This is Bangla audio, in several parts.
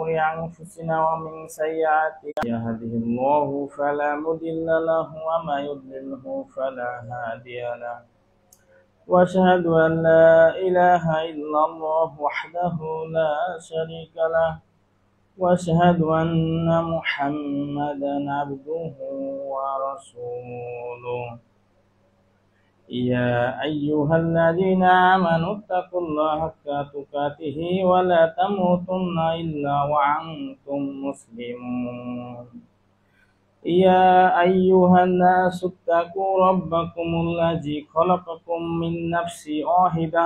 شرور أنفسنا ومن سيئات يهده الله فلا مضل له وما يضلله فلا هادي له وأشهد أن لا إله إلا الله وحده لا شريك له وأشهد أن محمدا عبده ورسوله يا أيها الذين آمنوا اتقوا الله حق تقاته ولا تموتن إلا وأنتم مسلمون يا أيها الناس اتقوا ربكم الذي خلقكم من نفس واحدة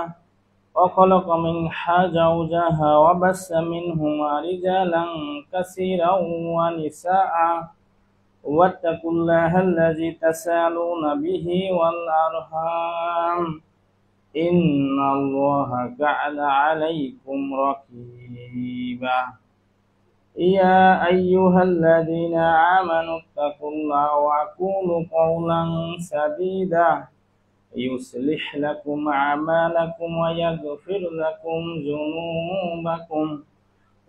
وخلق منها زوجها وبث منهما رجالا كثيرا ونساء واتقوا الله الذي تساءلون به والأرحام إن الله كان عليكم رقيبا يا أيها الذين آمنوا اتقوا الله وقولوا قولا سديدا يصلح لكم أعمالكم ويغفر لكم ذنوبكم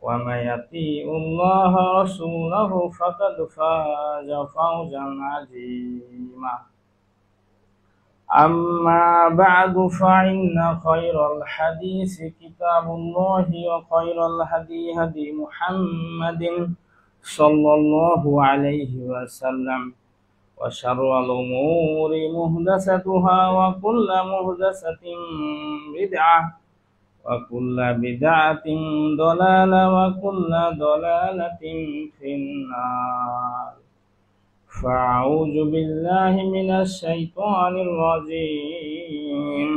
ومن يطيع الله ورسوله فقد فاز فوزا عظيما أما بعد فإن خير الحديث كتاب الله وخير الهدي هدي محمد صلى الله عليه وسلم وشر الأمور محدثاتها وكل محدثة بدعة وكل بدعة ضلالة وكل ضلالة في النار فأعوذ بالله من الشيطان الرجيم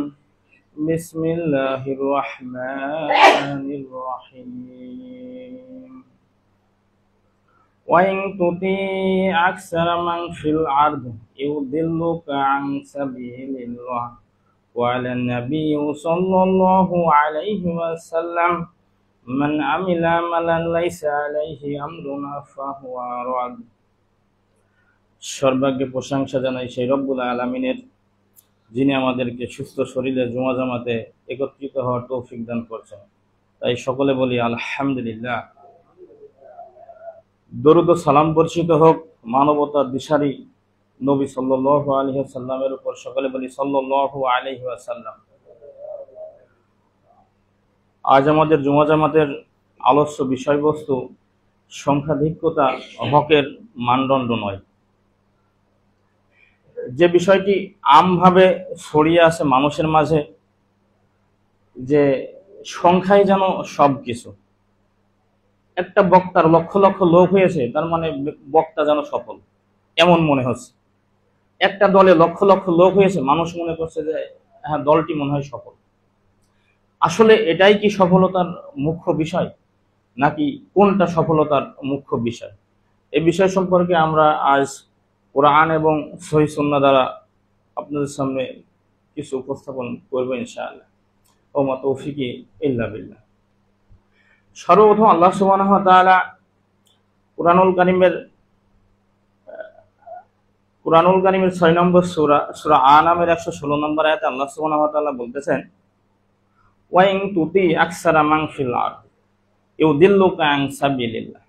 بسم الله الرحمن الرحيم وإن تطيع أكثر من في الأرض يضلوك عن سبيل الله وعلى النبي صلى الله عليه وسلم من عمل عملا ليس عليه أمرنا فهو رد সর্বাগ্যে প্রশংসা জানাই সেই রব্বুল আলামিনের, যিনি আমাদেরকে সুস্থ শরীরে জুমা জামাতে একত্রিত হওয়ার তৌফিক দান করছেন। তাই সকলে বলি আলহামদুলিল্লাহ। দরুদ ও সালাম বর্ষিত হোক মানবতার দিশারি নবী সাল্লাল্লাহু আলাইহি ওয়াসাল্লামের উপর। সকলে বলি সাল্লাল্লাহু আলাইহি ওয়াসাল্লাম। আজ আমাদের জুমা জামাতের আলোচ্য বিষয়বস্তু সংখ্যাধিক্যতা হকের মানদণ্ড নয়। যে বিষয়টি আমভাবে ছড়িয়ে আছে মানুষের মাঝে, যে সংখ্যাই যেন সব কিছু। একটা বক্তার লক্ষ লক্ষ লোক হয়েছে, তার মানে বক্তা যেন সফল, এমন মনে হচ্ছে। একটা দলে লক্ষ লক্ষ লোক হয়েছে, মানুষ মনে করছে যে হ্যাঁ, দলটি মনে হয় সফল। আসলে এটাই কি সফলতার মুখ্য বিষয়, নাকি কোনটা সফলতার মুখ্য বিষয়? এই বিষয় সম্পর্কে আমরা আজ কোরআন এবং সহিহ সুন্নাহ দ্বারা আপনাদের সামনে কিছু উপস্থাপন করব ইনশাআল্লাহ। ওমা তৌফিকি ইল্লা বিল্লাহ। সর্বপ্রথম আল্লাহ সুবহানাহু ওয়া তাআলা কুরআনুল কারীমের 6 নম্বর সূরা আনামের 116 নম্বর আয়াতে আল্লাহ সুবহানাহু ওয়া তাআলা বলতেছেন, ওয়া ইন তুতি আকসারা মান ফিল আরদ ইউদিল্লুকা আন সাবিলিল্লাহ।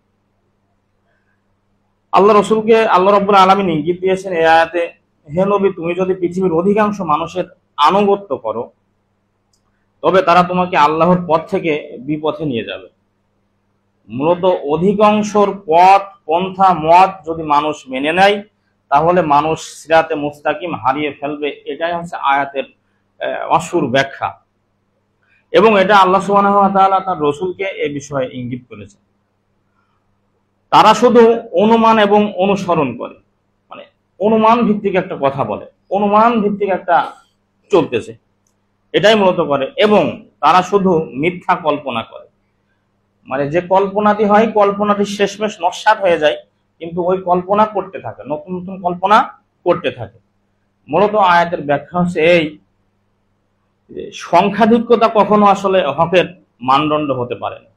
আল্লাহ রাসূলকে আল্লাহ রাব্বুল আলামিন ইঙ্গিত দিয়েছেন এই আয়াতে, হে নবী, তুমি যদি পৃথিবীর অধিকাংশ মানুষের আনুগত্য করো, তবে তারা তোমাকে আল্লাহর পথ থেকে বিপথে নিয়ে যাবে। মূলত অধিকাংশর পথ, পন্থা, মত যদি মানুষ মেনে নেয়, তাহলে মানুষ সিরাতে মুস্তাকিম হারিয়ে ফেলবে। এটাই হচ্ছে আয়াতের অসুর ব্যাখ্যা, এবং এটা আল্লাহ সুবহানাহু ওয়া তাআলা তার রাসূলকে এই বিষয়ে ইঙ্গিত করেছেন। তারা শুধু অনুমান এবং অনুসরণ করে, মানে অনুমান ভিত্তিক একটা কথা বলে, অনুমান ভিত্তিক একটা চলতেছে, এটাই মূলত করে। এবং তারা শুধু মিথ্যা কল্পনা করে, মানে যে কল্পনাটি হয়, কল্পনাটি শেষমেশ নস্যাৎ হয়ে যায়, কিন্তু ওই কল্পনা করতে থাকে, নতুন নতুন কল্পনা করতে থাকে। মূলত আয়াতের ব্যাখ্যা হচ্ছে এই, যে সংখ্যাধিক্যতা কখনো আসলে হকের মানদণ্ড হতে পারে না।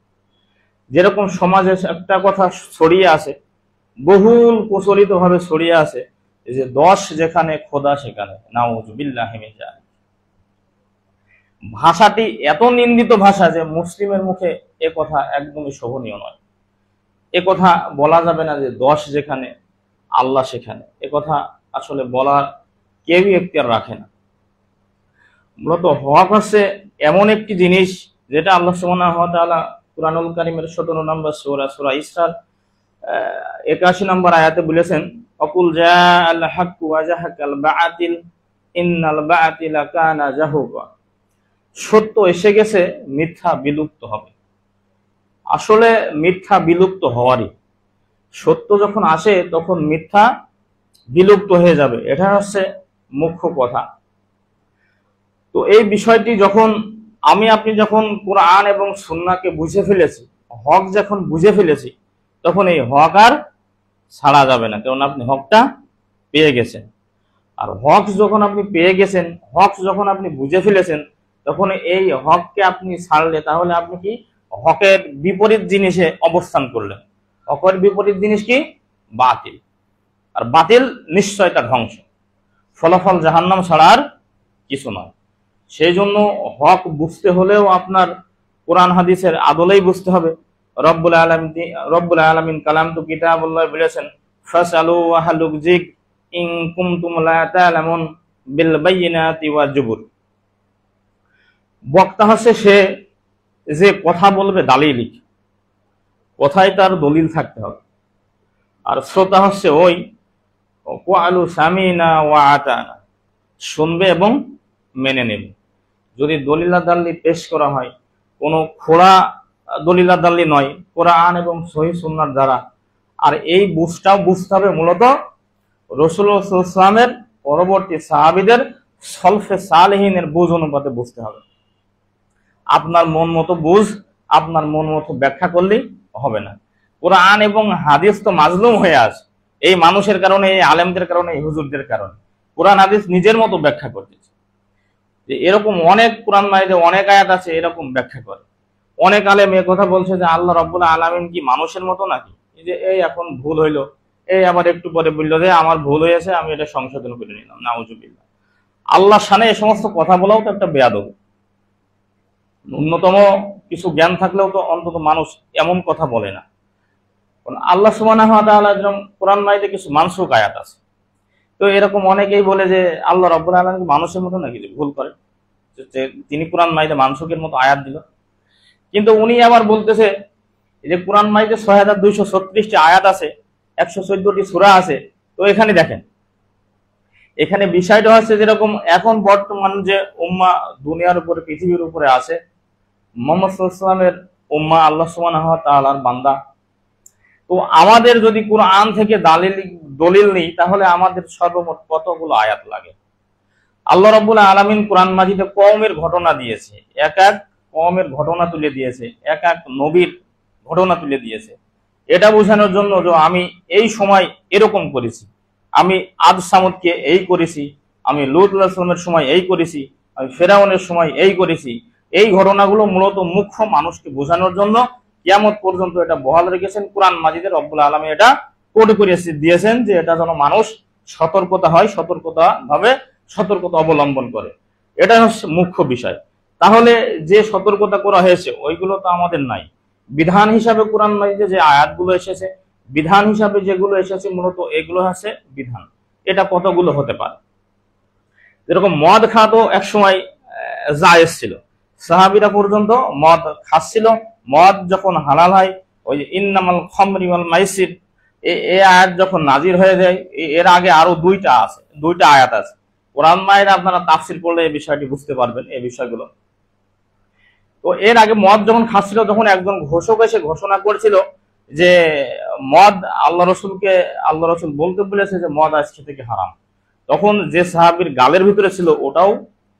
যেরকম সমাজে একটা কথা ছড়িয়ে আছে, বহুল প্রচলিত ভাবে ছড়িয়ে আছে, যে 10 যেখানে খোদা সেখানে, নাউযুবিল্লাহি মিন যালিক। ভাষাটি এত নিন্দিত ভাষা যে মুসলিমের মুখে এ কথা একদমই শোভনীয় নয়। এ কথা বলা যাবে না যে 10 যেখানে আল্লাহ সেখানে, এ কথা আসলে বলার কেউই এখতিয়ার রাখে না। মূলত হক হচ্ছে এমন একটি জিনিস যেটা আল্লাহ সুবহানাহু ওয়া তাআলা কুরআনুল কারীমের 17 নম্বর সূরা সূরা ইসরার 81 নম্বর আয়াতে বলেছেন, অকুল জাআল হাক্কু ওয়া জাহাকাল বাতিল ইন্নাল বাতিলা কানা জাহুকা। সত্য এসে গেছে, মিথ্যা বিলুপ্ত হবে। আসলে মিথ্যা বিলুপ্ত হওয়ারই, সত্য যখন আসে তখন মিথ্যা বিলুপ্ত হয়ে যাবে, এটা হচ্ছে মুখ্য কথা। তো এই বিষয়টি যখন আপনি যখন কোরআন এবং সুন্নাহকে বুঝে ফেলেছি, হক যখন বুঝে ফেলেছি, তখন এই হক আর ছাড়া যাবে না, কারণ আপনি হকটা পেয়ে গেছেন। আর হক যখন আপনি পেয়ে গেছেন, হক যখন আপনি বুঝে ফেলেছেন, তখন এই হককে আপনি ছাড়লে তাহলে আপনি কি হকের বিপরীত জিনিসে অবস্থান করলেন। হকের বিপরীত জিনিস কি? বাতিল। আর বাতিল নিশ্চয় তা ধ্বংস, ফলাফল জাহান্নাম ছাড়া আর কিছু নয়। সেই জন্য হক বুঝতে হলেও আপনার কোরআন হাদিসের আদলেই বুঝতে হবে। রব্বুল আলামিন কালাম তো কিতাবুল্লাহ বলেছেন, ফাসআলু আহলুল যিক ইন কুনতুম লা তা'লামুন বিল বায়িনাতি ওয়া জুবুর। বক্তা হচ্ছে সে যে কথা বলবে দালিলিক, কথায় তার দলিল থাকতে হবে। আর শ্রোতা হচ্ছে ওই ক্বালু সামিনা ওয়া আতানা, শুনবে এবং মেনে নেবে। যদি দলিলাদাল্লি পেশ করা হয়, কোনো খোড়া দলিলাদাল্লি নয়, কোরআন এবং সহিহ সুন্নাহর দ্বারা। আর এই বুঝটাও বুঝতে হবে মূলত রাসূলুল্লাহ সাল্লাল্লাহু আলাইহি ওয়াসাল্লামের পরবর্তী সাহাবীদের সলফে সালেহিনের বুঝ অনুপাতে বুঝতে হবে। আপনার মন মতো বুঝ, আপনার মন মতো ব্যাখ্যা করলেই হবে না। কোরআন এবং হাদিস তো মাজলুম হয়ে আছে এই মানুষের কারণে, এই আলেমদের কারণে, এই হুজুরদের কারণে। কোরআন হাদিস নিজের মতো ব্যাখ্যা করতেছে। যে এরকম অনেক কোরআন মাইদে অনেক আয়াত আছে এরকম ব্যাখ্যা করে। অনেক আলেম এ কথা বলছে যে আল্লাহ রাব্বুল আলামিন কি মানুষের মতো নাকি? এই যে এই এখন ভুল হইলো, এই আবার একটু পরে বললো যে আমার ভুল হয়েছে, আমি এটা সংশোধন করে নিলাম। নাউজুবিল্লাহ। আল্লাহর শানে এই সমস্ত কথা বলাও তো একটা বেয়াদবি। ন্যূনতম কিছু জ্ঞান থাকলেও তো অন্তত মানুষ এমন কথা বলে না। আল্লাহ সুবহানাহু ওয়া তাআলা যেরকম কোরআন মাইদে কিছু মানসুখ আয়াত আছে, তো এরকম অনেকেই বলে যে আল্লাহ রাব্বুল আলামিন মানুষের মতো নাকি, ভুল করে যে তিনি কোরআন মাইদে মানসুখের মতো আয়াত দিল। কিন্তু উনি আবার বলতেছে যে কোরআন মাইদে ৬২৩৬টি আয়াত আছে, ১১৪টি সূরা আছে। তো এখানে দেখেন, এখানে বিষয়টা হচ্ছে যেরকম এখন বর্তমান যে উম্মাহ দুনিয়ার উপরে, পৃথিবীর উপরে আছে, মুহাম্মদ সাল্লাল্লাহু আলাইহি ওয়াসাল্লামের উম্মাহ আল্লাহ সুবহানাহু ওয়া তাআলার বান্দা। তো আমাদের যদি কোরআন থেকে দলিল নেই, তাহলে আমাদের সর্বমোট কতগুলো আয়াত লাগে? আল্লাহ রাব্বুল আলামিন কোরআন মাজিদে কওমের ঘটনা দিয়েছে, এক এক কওমের ঘটনা তুলে দিয়েছে, এক এক নবীর ঘটনা তুলে দিয়েছে। এটা বোঝানোর জন্য যে আমি এই সময় এরকম করেছি, আমি আদ সামুদকে এই করেছি, আমি লূত আলাইহিস সালামের সময় এই করেছি, আমি ফেরাউনের সময় এই করেছি। এই ঘটনাগুলো মূলত মুখ্য মানুষকে বোঝানোর জন্য কিয়ামত পর্যন্ত এটা বহাল রেখেছেন কোরআন মাজিদে। রব্বুল আলামিন এটা কোড করে দিয়েছেন যে এটা যেন মানুষ সতর্কতা হয়, সতর্কতা অবলম্বন করে। এটা হচ্ছে মুখ্য বিষয়। তাহলে যে সতর্কতা করা হয়েছে ওইগুলো তো আমাদের নাই। বিধান হিসাবে কোরআন মাজিদে যে আয়াতগুলো এসেছে, বিধান হিসাবে যেগুলো এসেছে, মূলত এগুলো হচ্ছে বিধান। এটা কতগুলো হতে পারে? যেরকম মদ খাওয়া তো একসময় জায়েজ ছিল, সাহাবীরা পর্যন্ত মদ খাচ্ছিল। মদ যখন হালাল হয়, ওই যে ইন্নামাল খামরি ওয়াল মাইসির এই আয়াত যখন নাজির হয়ে যায়, এর আগে আরো দুইটা আয়াত আছে। কোরআন মায়ের আপনারা তাফসির করলে এই বিষয়টি বুঝতে পারবেন, এই বিষয়গুলো। তো এর আগে মদ যখন খাচ্ছিল, তখন একজন ঘোষক এসে ঘোষণা করেছিল যে মদ আল্লাহ রসুল বলতে বলেছে যে মদ আজকে থেকে হারাম। তখন যে সাহাবীর গালের ভিতরে ছিল ওটাও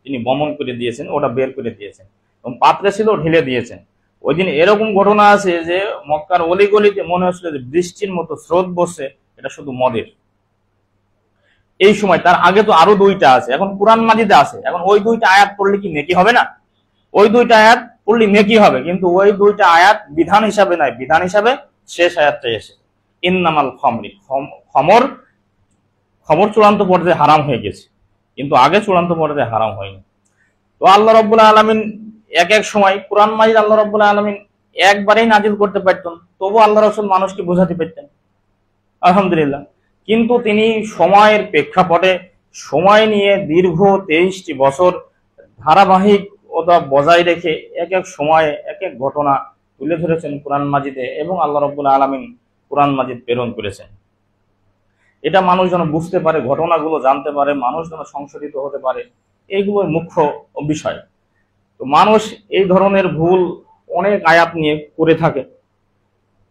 তিনি বমন করে দিয়েছেন, ওটা বের করে দিয়েছেন, এবং পাত্রে ছিল ঢেলে দিয়েছেন। ওই দিন এরকম ঘটনা আছে যে মক্কার অলিগলিতে মনে হচ্ছিল যে বৃষ্টির মতো স্রোত বসছে, এটা শুধু মদের। এই সময়, তার আগে তো আরো দুইটা আছে, এখন কোরআন মাজিদে আছে। এখন ওই দুইটা আয়াত পড়লে কি নেকি হবে না? ওই দুইটা আয়াত পড়লে নেকি হবে, কিন্তু ওই দুইটা আয়াত বিধান হিসাবে নাই। বিধান হিসাবে শেষ আয়াতটা এসে ইন্নামাল খামরি, খমর চূড়ান্ত পর্যায়ে হারাম হয়ে গেছে, কিন্তু আগে চূড়ান্ত পর্যায়ে হারাম হয়নি। তো আল্লাহ রাব্বুল আলামিন এক এক সময় কোরআন মাজিদ আল্লাহ রাব্বুল আলামিন একবারেই নাজিল করতে পারতেন, তবু আল্লাহ রসুল মানুষকে বোঝাতে পারতেন, আলহামদুলিল্লাহ। কিন্তু তিনি সময়ের প্রেক্ষাপটে সময় নিয়ে দীর্ঘ 23টি বছর ধারাবাহিকতা বজায় রেখে এক এক সময়ে এক এক ঘটনা তুলে ধরেছেন কোরআন মাজিদে, এবং আল্লাহ রাব্বুল আলামিন কোরআন মাজিদ প্রেরণ করেছেন। এটা মানুষ যেন বুঝতে পারে, ঘটনাগুলো জানতে পারে, মানুষ যেন সংশোধিত হতে পারে, এইগুলোর মুখ্য বিষয়। তো মানুষ এই ধরনের ভুল অনেক আয়াত নিয়ে করে থাকে,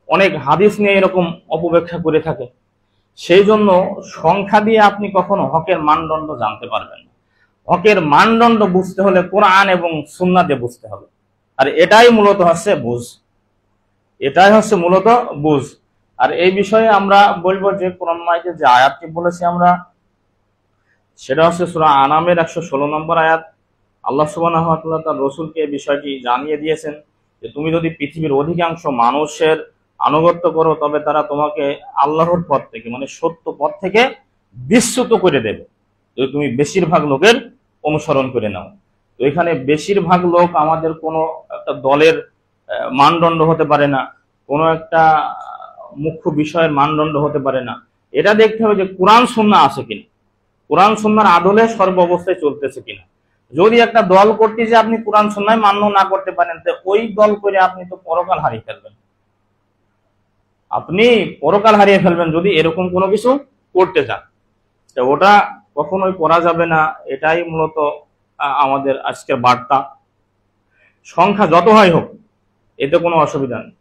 অনেক হাদিস নিয়ে এরকম অপব্যাখ্যা করে থাকে। সেই জন্য সংখ্যা দিয়ে আপনি কখনো হকের মানদণ্ড জানতে পারবেন না। হকের মানদণ্ড বুঝতে হলে কোরআন এবং সুন্নাহ দিয়ে বুঝতে হবে। আর এটাই মূলত হচ্ছে বুঝ, এটাই হচ্ছে মূলত বুঝ। আর এই বিষয়ে আমরা বলবো যে কোরআন মাজিদে যে আয়াতটি বলেছি আমরা, সেটা হচ্ছে সূরা আনামের 116 নম্বর আয়াত। আল্লাহ সুবহানাহু ওয়া তাআলা তার রাসূলকে এই বিষয়টি জানিয়ে দিয়েছেন যে তুমি যদি পৃথিবীর অধিকাংশ মানুষের আনুগত্য করো, তবে তারা তোমাকে আল্লাহর পথ থেকে, মানে সত্য পথ থেকে বিচ্যুত করে দেবে, যদি তুমি বেশিরভাগ লোকের অনুসরণ করে নাও। তো এখানে বেশিরভাগ লোক আমাদের কোনো একটা দলের মানদণ্ড হতে পারে না, কোনো একটা মুখ্য বিষয়ের মানদণ্ড হতে পারে না। এটা দেখতে হবে যে কোরআন সুন্নাহ আছে কিনা, কোরআন সুন্নাহর আদলে সর্ব অবস্থায় চলতেছে কিনা। যদি একটা দল করতে যে আপনি কোরআন সুন্নাহ মান্য না করতে পারেন, তো ওই দল করে আপনি তো পরকাল হারিয়ে ফেলবেন, আপনি পরকাল হারিয়ে ফেলবেন যদি এরকম কোনো কিছু করতে চান। তো ওটা কখনোই করা যাবে না। এটাই মূলত আমাদের আজকের বার্তা। সংখ্যা যত হয় হোক, এতে কোনো অসুবিধা নেই।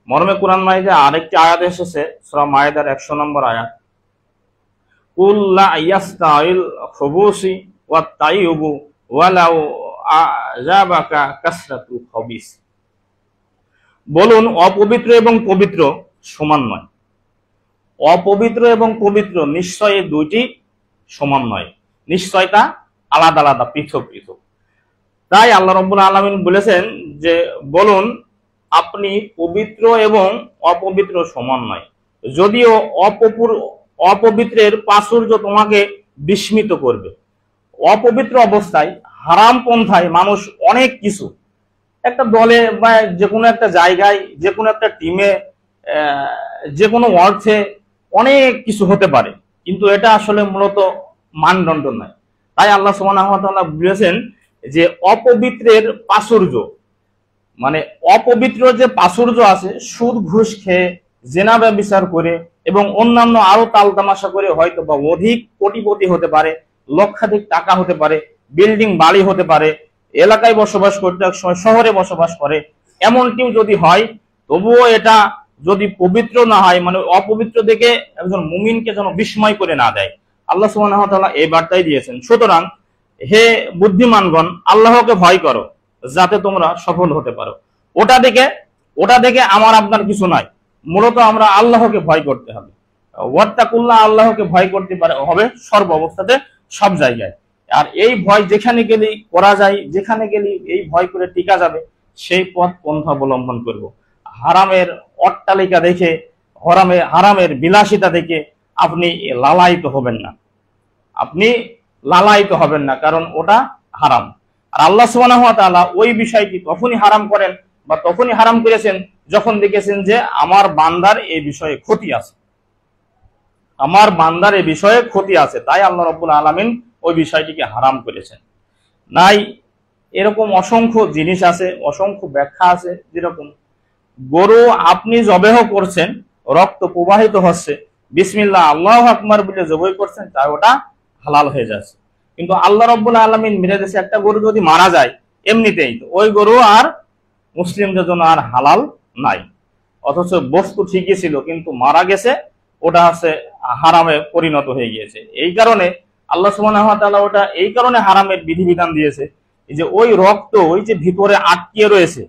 মর্মে কোরআন মাজিদে আরেকটি আয়াত এসেছে, সূরা মায়েদার 100 নম্বর আয়াত, কুল লা ইয়াস্তাইল খুবুসি ওয়াত তাইয়িবু ওয়ালাউ আযাবাকা কাসরাতুল খবিস। বলুন, অপবিত্র এবং পবিত্র সমান নয়। অপবিত্র এবং পবিত্র নিশ্চয় এই দুইটি সমান নয়, নিশ্চয় তা আলাদা আলাদা, পৃথক পৃথক। তাই আল্লাহ রাব্বুল আলামিন বলেছেন যে বলুন আপনি পবিত্র এবং অপবিত্র সমান নয়। যদিও অপবিত্রের প্রাচুর্য তোমাকে বিস্মিত করবে। অপবিত্র অবস্থায় হারাম পন্থায় মানুষ অনেক কিছু, একটা দলে বা যে কোনো একটা জায়গায়, যে কোনো একটা টিমে, যে কোনো অর্থে অনেক কিছু হতে পারে, কিন্তু এটা আসলে মূলত মানদণ্ড নয়। তাই আল্লাহ সুবহানাহু ওয়া তাআলা বলেছেন যে অপবিত্রের প্রাচুর্য, মানে অপবিত্র যে প্রাচুর্য আছে, সুদ ঘুষ খেয়ে, জেনা ব্যভিচার করে এবং অন্যান্য আরো তাল তামাশা করে হয়তো বা অধিক কোটিপতি হতে পারে, লক্ষাধিক টাকা হতে পারে, বিল্ডিং বাড়ি হতে পারে, এলাকায় বসবাস করতে এক সময় শহরে বসবাস করে, এমনটিও যদি হয়, তবুও এটা যদি পবিত্র না হয়, মানে অপবিত্র দেখে একজন মুমিনকে যেন বিস্ময় করে না দেয়। আল্লাহ সুবহানাহু ওয়া তাআলা এই বার্তাই দিয়েছেন। সুতরাং হে বুদ্ধিমানগণ, আল্লাহকে ভয় করো যাতে তোমরা সফল হতে পারো। ওটা দেখে আমার আপনার কিছু নাই, মূলত আমরা আল্লাহকে ভয় করতে হবে। ওয়াত্তাকুল্লাহ, আল্লাহকে ভয় করতে হবে সর্ব অবস্থাতে, সব জায়গায়। আর এই ভয় যেখানে গেলেই করা যায়, যেখানে গেলেই এই ভয় করে টিকা যাবে, সেই পথ পন্থা অবলম্বন করব। হারামের অট্টালিকা দেখে, হারামের বিলাসিতা দেখে আপনি লালায়িত হবেন না, আপনি লালায়িত হবেন না, কারণ ওটা হারাম। আর আল্লাহ সুবহানাহু ওয়া তাআলা ওই বিষয়টি তখনই হারাম করেন বা তখনই হারাম করেছেন যখন দেখেছেন যে আমার বান্দার এই বিষয়ে ক্ষতি আছে, আমার বান্দার এই বিষয়ে ক্ষতি আছে, তাই আল্লাহ রাব্বুল আলামিন ওই বিষয়টিকে হারাম করেছেন। নাই এরকম অসংখ্য জিনিস আছে, অসংখ্য ব্যাখ্যা আছে। যেরকম গরু আপনি জবেহ করছেন, রক্ত প্রবাহিত হচ্ছে, বিসমিল্লাহ আল্লাহু আকবার বলে জবাই করছেন, তাই ওটা হালাল হয়ে যাচ্ছে। কিন্তু আল্লাহ রাব্বুল আলামিন মেরে দিয়েছে একটা গরু যদি মারা যায় এমনিতেই, তো ওই গরু আর মুসলিমদের জন্য আর হালাল নাই। অথচ বস্তু ঠিকই ছিল, কিন্তু মারা গেছে, ওটা হচ্ছে হারামে পরিণত হয়ে গিয়েছে। এই কারণে আল্লাহ সুবহানাহু ওয়া তাআলা ওটা এই কারণে হারামের বিধিবিধান দিয়েছে, যে ওই রক্ত ওই যে ভিতরে আটকিয়ে রয়েছে,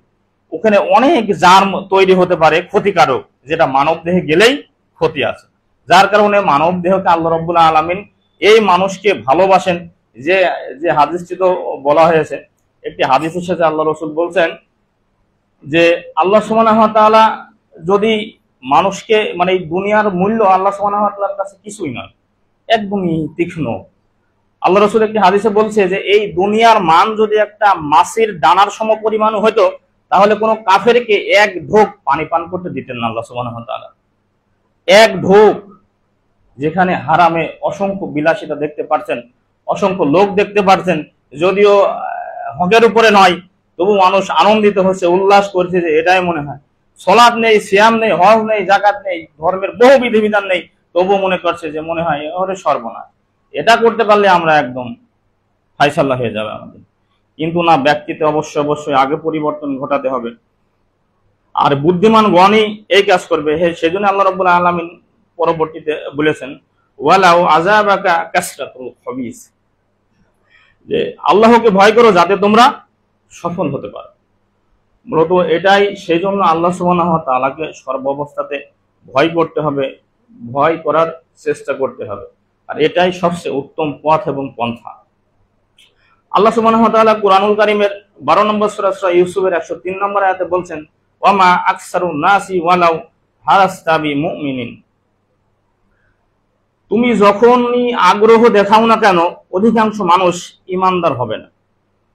ওখানে অনেক জার্ম তৈরি হতে পারে ক্ষতিকারক, যেটা মানব দেহে গেলেই ক্ষতি আছে। যার কারণে মানব দেহকে আল্লাহ রাব্বুল আলামিন এই মানুষকে ভালোবাসেন। যে হাদিসটি তো বলা হয়েছে, একটি হাদিসের সাথে আল্লাহ রাসূল বলছেন যে আল্লাহ সুবহানাহু ওয়া তাআলা যদি মানুষকে, মানে এই দুনিয়ার মূল্য আল্লাহ সুবহানাহু ওয়া তাআলার কাছে কিছুই নয়, একদমই তীক্ষ্ণ। আল্লাহ রাসূল একটি হাদিসে বলছে যে এই দুনিয়ার মান যদি একটা মাছের ডানার সমপরিমাণ হয়তো, তাহলে কোনো কাফেরকে এক ঢোক পানি পান করতে দিতেন না আল্লাহ সুবহানাহু ওয়া তাআলা। এক ঢোক, যেখানে হারামে অসংখ্য বিলাসিতা দেখতে পাচ্ছেন, অসংখ্য লোক দেখতে পাচ্ছেন, যদিও হকের উপরে নয়, তবু মানুষ আনন্দিত হচ্ছে, উল্লাস করছে, যে এটাই মনে হয়। সালাত নেই, সিয়াম নেই, হজ নেই, যাকাত নেই, ধর্মের বহু বিধিবিধান নেই, তবু মনে করছে যে মনে হয় ওরে সর্বনাশ, এটা করতে পারলে আমরা একদম ফায়সাল্লাহ হয়ে যাবে আমাদের। কিন্তু না, ব্যক্তিতে অবশ্যই আগে পরিবর্তন ঘটাতে হবে। আর বুদ্ধিমান গণই এই কাজ করবে। সেজন্য আল্লাহ রাব্বুল আলামিন পরবর্তীতে বলেছেন, ওয়ালাউ আযাবাকা কাসরাতুল খবিস, যে আল্লাহকে ভয় করো যাতে তোমরা সফল হতে পারো। মূলত এটাই, সেই জন্য আল্লাহ সুবহানাহু ওয়া তাআলাকে সর্বাবস্থাতে ভয় করতে হবে, ভয় করার চেষ্টা করতে হবে। আর এটাই সবচেয়ে উত্তম পথ এবং পন্থা। আল্লাহ সুবহানাহু ওয়া তাআলা কুরআনুল কারীমের 12 নম্বর সূরা ইউসুফের 103 নম্বর আয়াতে বলছেন, ওয়ামা আকসারুন নাসি ওয়ালাউ হারাস্তা বিমুমিনিন, তুমি যখনই আগ্রহ দেখাও না কেন অধিকাংশ মানুষ ইমানদার হবে না।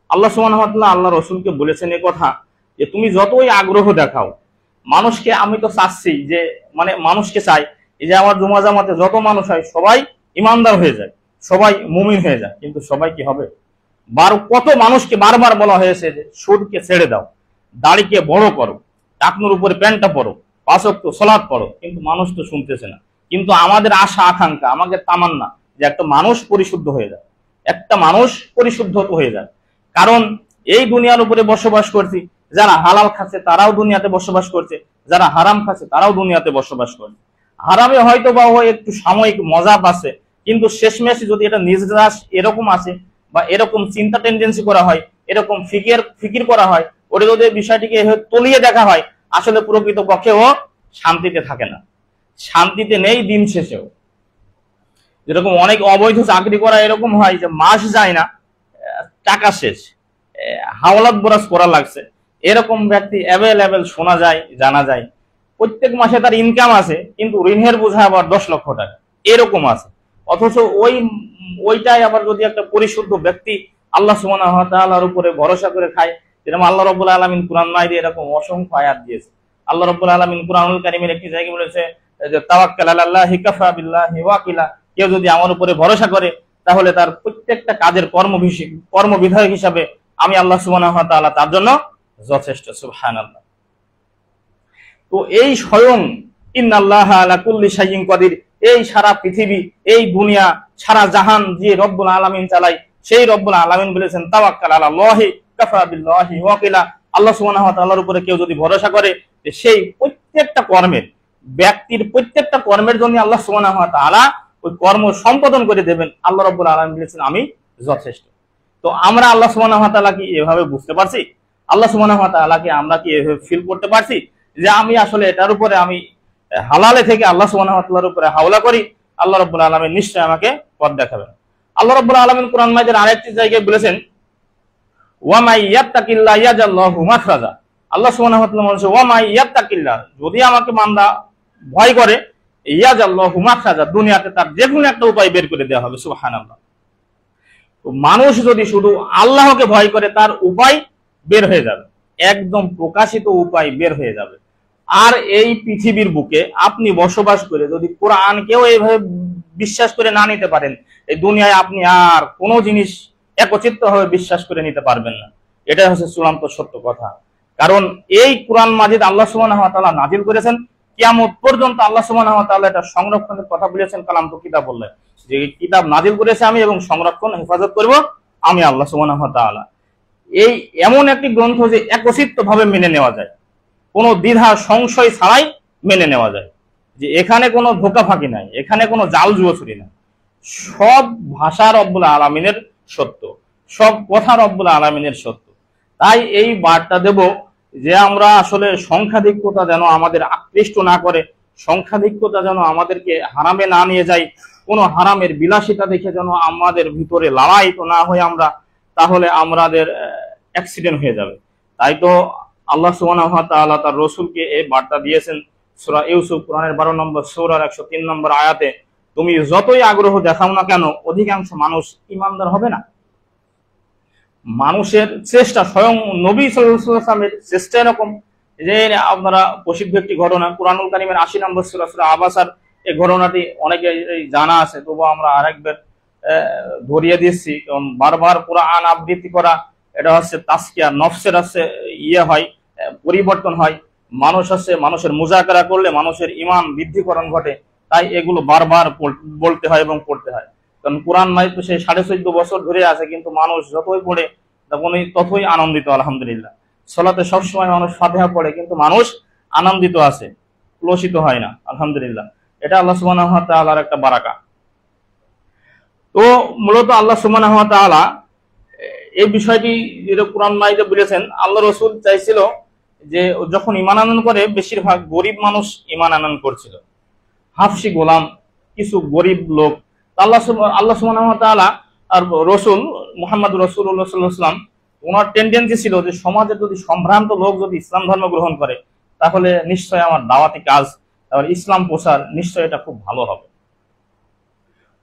আল্লাহ সুবহানাহু ওয়া তাআলা আল্লাহ রাসূলকে বলেছেন এই কথা, যে তুমি যতই আগ্রহ দেখাও মানুষকে, আমি তো চাচ্ছি যে মানুষকে চাই এই যে আমার জুমা জামাতে যত মানুষ হয় সবাই ইমানদার হয়ে যায়, সবাই মুমিন হয়ে যায়, কিন্তু সবাই কি হবে? কত মানুষকে বারবার বলা হয়েছে যে সুদকে ছেড়ে দাও, দাড়িকে বড় করো, টাকনুর উপরে প্যান্টটা পরো, 5 ওয়াক্ত সালাত পড়ো, কিন্তু মানুষ তো শুনতেছে না। কিন্তু আমাদের আশা আকাঙ্ক্ষা, আমাদের তামান্না যে একটা মানুষ পরিশুদ্ধ হয়ে যায়, একটা মানুষ পরিশুদ্ধ হয়ে যায়। কারণ এই দুনিয়ার উপরে বসবাস করছি, যারা হালাল খাচ্ছে তারাও দুনিয়াতে বসবাস করছে, যারা হারাম খাচ্ছে তারাও দুনিয়াতে বসবাস করছে। হারামে হয়তো বা একটু সাময়িক মজা পাচ্ছে, কিন্তু শেষমেশ যদি এটা নিজরাস এরকম আছে, বা এরকম চিন্তা টেন্ডেন্সি করা হয়, এরকম ফিকির করা হয়, ওটা যদি বিষয়টিকে তলিয়ে দেখা হয়, আসলে প্রকৃত পক্ষে ও শান্তিতে থাকে না, শান্তিতে নেই দিন শেষেও। যেরকম অনেক অবৈধ চাকরি করা এরকম হয় যে মাস যায় না, টাকা শেষ, হাওলাত বরাজ করা লাগছে, এরকম ব্যক্তি অ্যাভেলেবেল শোনা যায়, জানা যায়। প্রত্যেক মাসে তার ইনকাম আছে, কিন্তু ঋণের বোঝা আবার 10 লক্ষ টাকা এরকম আছে। অথচ ওইটাই আবার যদি একটা পরিশুদ্ধ ব্যক্তি আল্লাহ সুবহানাহু ওয়া তাআলার উপরে ভরসা করে খায়, যেরকম আল্লাহ রাব্বুল আলামিন কুরআন মাইদে এরকম অসংখ্য আয়াত দিয়েছে। আল্লাহ রাব্বুল আলামিন কুরআনুল কারীমের একটি জায়গায় বলেছে যে তাওয়াক্কাল আলাল্লাহি কাফা বিল্লাহি ওয়াকিলা, কেউ যদি আমার উপরে ভরসা করে তাহলে তার প্রত্যেকটা কাজের কর্মবিধায়ক হিসাবে আমি আল্লাহ সুবহানাহু ওয়া তাআলা তার জন্য যথেষ্ট। সুবহানাল্লাহ। তো এই স্বয়ং ইন্নাল্লাহা আলা কুল্লি শাইইন কাদির, এই সারা পৃথিবী, এই দুনিয়া, সারা জাহান যে রব্বুল আলামিন চালায়, সেই রব্বুল আলামিন বলেছেন তাওয়াক্কাল আলাল্লাহি কাফা বিল্লাহি ওয়াকিলা। আল্লাহ সুবহানাহু ওয়া তাআলার উপরে কেউ যদি ভরসা করে, সেই প্রত্যেকটা কর্মের, ব্যক্তির প্রত্যেকটা কর্মের জন্য আল্লাহ সুবহানাহু ওয়া তাআলা ওই কর্ম সম্পাদন করে দেবেন। আল্লাহ রাব্বুল আলামিন বলেছেন আমি যথেষ্ট। তো আমরা আল্লাহ সুবহানাহু ওয়া তাআলা কি এভাবে বুঝতে পারছি? আল্লাহ সুবহানাহু ওয়া তাআলা কি আমরা কি এভাবে ফিল করতে পারছি যে আমি আসলে এটার উপরে আমি হালালে থেকে আল্লাহ সুবহানাহু ওয়া তাআলার উপরে হাওলা করি, আল্লাহ রাব্বুল আলামিন নিশ্চয় আমাকে পথ দেখাবেন। আল্লাহ রাব্বুল আলামিন কুরআন মাজিদের আরেকটি জায়গায় বলেছেন, ওয়া মাই ইয়াত্তাকিল্লাহ ইয়াজআল্লাহু মাখরাজা। আল্লাহ সুবহানাহু ওয়া তাআলা বলেছেন ওয়া মাই ইয়াত্তাকিল্লাহ, যদি আমাকে বান্দা ভয় করে, ইয়াজআল্লাহু মাখরাজা, দুনিয়াতে তার যে কোনো একটা উপায় বের করে দেওয়া হবে। সুবহানাল্লাহ। তো মানুষ যদি শুধু আল্লাহকে ভয় করে, তার উপায় বের হয়ে যাবে, একদম প্রকাশিত উপায় বের হয়ে যাবে। আর এই পৃথিবীর বুকে আপনি বসবাস করে যদি কোরআনকেও এইভাবে বিশ্বাস করে না নিতে পারেন, এই দুনিয়ায় আপনি আর কোনো জিনিস একচিত্তভাবে বিশ্বাস করে নিতে পারবেন না। এটাই হচ্ছে চূড়ান্ত সত্য কথা। কারণ এই কোরআন মাজিদ আল্লাহ সুবহানাহু ওয়া তাআলা নাজিল করেছেন, কিয়ামত পর্যন্ত আল্লাহ সুবহানাহু ওয়া তাআলা এটা সংরক্ষণের কথা বলেছেন। কালাম তো কিতাব বললে, যে কিতাব নাজিল করেছে আমি এবং সংরক্ষণ হেফাজত করব আমি আল্লাহ সুবহানাহু ওয়া তাআলা। এই এমন একটি গ্রন্থ যে একচিত্তভাবে মেনে নেওয়া যায়, কোনো দ্বিধা সংশয় ছাড়াই মেনে নেওয়া যায়, যে এখানে কোনো ধোঁকা ফাঁকি নাই, এখানে কোনো জাল জুয়োছুরি নাই। সব ভাষা রব্বুল আলামিনের সত্য, সব কথা রব্বুল আলামিনের সত্য। তাই এই বার্তা দেব যে আমরা আসলে সংখ্যাধিক্যতা যেন আমাদের আকৃষ্ট না করে, সংখ্যাধিক্যতা যেন আমাদেরকে হারামে না নিয়ে যায়, কোনো হারামের বিলাসিতা দেখে যেন আমাদের ভিতরে লালায়িত না হয়ে আমরা, তাহলে আমাদের অ্যাক্সিডেন্ট হয়ে যাবে। তাই তো আল্লাহ সুবহানাহু ওয়া তাআলা তার রাসূলকে এই বার্তা দিয়েছেন সূরা ইউসুফ কুরআনের 12 নম্বর সূরার 103 নম্বর আয়াতে, তুমি যতই আগ্রহ দেখাও না কেন অধিকাংশ মানুষ ঈমানদার হবে না। মানুষের চেষ্টা, স্বয়ং নবী সাল্লাল্লাহু আলাইহি ওয়াসাল্লামের চেষ্টা এরকম যে আপনারা প্রসিদ্ধ একটি ঘটনা, কুরআনুল কারীমের 80 নম্বর সূরা সূরা আবাসার এই ঘটনাটি অনেকে জানা আছে, তবু আমরা আরেকবার ধরিয়ে দিচ্ছি, কারণ বারবার কুরআন আবৃত্তি করা এটা হচ্ছে তাসকিয়া, নফসের হচ্ছে হয়, পরিবর্তন হয়। মানুষ হচ্ছে মানুষের মুজাকারা করলে মানুষের ঈমান বৃদ্ধিকরণ ঘটে, তাই এগুলো বারবার বলতে হয় এবং পড়তে হয়। কারণ কোরআন মাজিদ তো সেই 14.5 বছর ধরে আছে, কিন্তু মানুষ যতই পড়ে ততই আনন্দিত। আলহামদুলিল্লাহ, সালাতে সবসময় মানুষ ফাতিহা পড়ে, কিন্তু মানুষ আনন্দিত আছে, ক্লোশিত হয় না। আলহামদুলিল্লাহ, এটা আল্লাহ সুবহানাহু ওয়া তাআলার একটা বারাকা। তো মূলত আল্লাহ সুবহানাহু ওয়া তাআলা এই বিষয়টি যেটা কোরআন মাজিদে বলেছেন, আল্লাহ রাসূল চাইছিল যে যখন ঈমান আনয়ন করে বেশিরভাগ গরিব মানুষ ঈমান আনয়ন করছিল, হাফসি গোলাম, কিছু গরিব লোক। আল্লাহ সুবহানাহু ওয়া তাআলা আর রাসূল মুহাম্মদ রাসূলুল্লাহ সাল্লাল্লাহু আলাইহি ওয়াসাল্লাম, ওনার টেন্ডেন্সি ছিল যে সমাজের যদি সম্ভ্রান্ত লোক যদি ইসলাম ধর্ম গ্রহণ করে তাহলে নিশ্চয় আমার দাওয়াতি কাজ, তাহলে ইসলাম প্রচার নিশ্চয় এটা খুব ভালো হবে।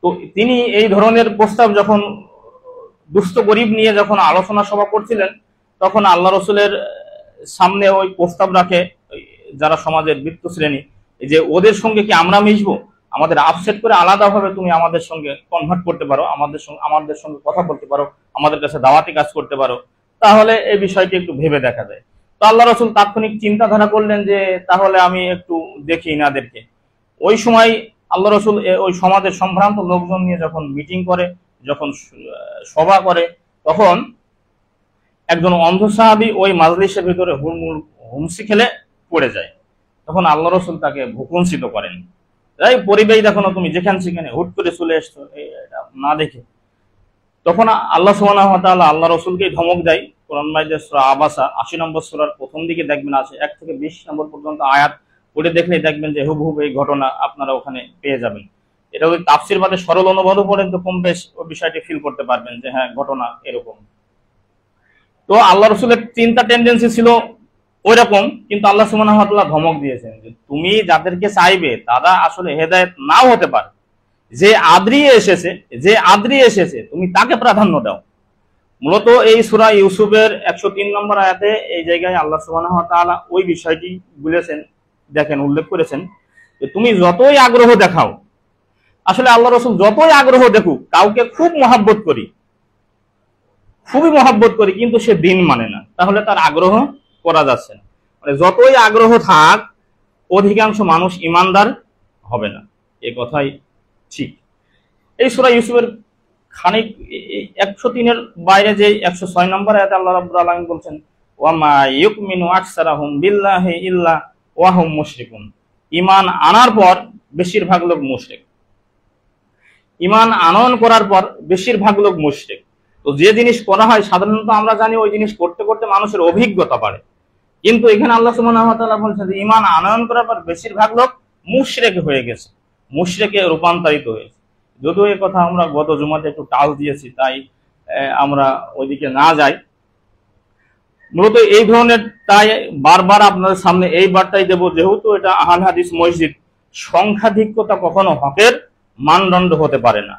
তো তিনি এই ধরনের প্রস্তাব যখন দুস্থ গরিব নিয়ে যখন আলোচনা সভা করছিলেন, তখন আল্লাহ রসুলের সামনে ওই প্রস্তাব রাখে যারা সমাজের বৃত্ত শ্রেণী, যে ওদের সঙ্গে কি আমরা মিশবো, আমাদের আপসেট করে আলাদাভাবে তুমি আমাদের সঙ্গে কনভার্ট করতে পারো, আমাদের সঙ্গে কথা বলতে পারো, আমাদের কাছে দাওয়াতি কাজ করতে পারো, তাহলে এই বিষয়টি একটু ভেবে দেখা যায়। তো আল্লাহ রসুল তাৎক্ষণিক চিন্তাধারা করলেন যে তাহলে আমি একটু দেখি ইনাদেরকে। ওই সময় আল্লাহ রসুল ওই সমাজের সম্ভ্রান্ত লোকজন নিয়ে যখন মিটিং করে, যখন সভা করে, তখন একজন অন্ধ সাহাবী ওই মাজলিসের ভিতরে হুমসি খেলে পড়ে যায়। তখন আল্লাহ রসুল তাকে ভূকুঞ্চিত করেন, এই পরিবেশ দেখো না, তুমি যেখানে সেখানে হুট করে চলে এসছো না দেখে। তখন আল্লাহ সুবহানাহু ওয়া তাআলা আল্লাহ রসুলকে ধমক দেয়। কোরআন মাজিদের সূরা আবাসা 80 নম্বর সূরার প্রথম দিকে দেখবেন আছে 1 থেকে 20 নম্বর পর্যন্ত আয়াত, পড়ে দেখলেই দেখবেন যে হুবহু এই ঘটনা আপনারা ওখানে পেয়ে যাবেন। এটা ওই তাফসির বাদে সরল অনুবাদও পড়েন তো কম বেশ ওই বিষয়টি ফিল করতে পারবেন যে হ্যাঁ ঘটনা এরকম। তো আল্লাহ রসুলের চিন্তা টেন্ডেন্সি ছিল ওই রকম, কিন্তু আল্লাহ সুবহানাহু ওয়া তাআলা ধমক দিয়েছেন যে তুমি যাদেরকে চাইবে তারা আসলে হেদায়েত নাও হতে পারে, যে আদ্রিয়ে এসেছে তুমি তাকে প্রাধান্য দাও। মূলত এই সূরা ইউসুফের 103 নম্বর আয়াতে এই জায়গায় আল্লাহ সুবহানাহু ওয়া তাআলা ওই বিষয়টি বলেছেন, দেখেন উল্লেখ করেছেন যে তুমি যতই আগ্রহ দেখাও, আসলে আল্লাহ রসুল যতই আগ্রহ দেখুক, কাউকে খুবই মহাব্বত করি, কিন্তু সে দিন মানে না, তাহলে তার আগ্রহ করা যাচ্ছে না। মানে যতই আগ্রহ থাক, অধিকাংশ মানুষ ইমানদার হবে না, এ কথাই ঠিক। এই সূরা ইউসুফের খানিক 103-এর বাইরে যে 106 নম্বর আয়াতে আল্লাহ রাব্বুল আলামিন বলছেন, ওয়ামা ইউমিনু আকসারাহুম বিল্লাহি ইল্লা ওয়া হুম মুশরিকুন। ঈমান আনার পর বেশিরভাগ লোক মুশরিক, ঈমান আনয়ন করার পর বেশিরভাগ লোক মুশরিক। তো যে জিনিস করা হয় সাধারণত আমরা জানি ওই জিনিস করতে করতে মানুষের অভিজ্ঞতা বাড়ে, কিন্তু এখানে আল্লাহ সুবহানাহু ওয়া তাআলা বলছেন যে ঈমান আনয়ন করার পর বেশিরভাগ লোক মুশরিক হয়ে গেছে, মুশরিকে রূপান্তরিত হয়েছে। যদিও এই কথা আমরা গত জুমাতে একটু টাচ দিয়েছি, তাই আমরা ওইদিকে না যাই। মূলত এই ধরনের, তাই বারবার আপনাদের সামনে এই বার্তাই দেব, যেহেতু এটা আহলে হাদিস মসজিদ, সংখ্যাধিক্যতা কখনো হকের মানদণ্ড হতে পারে না।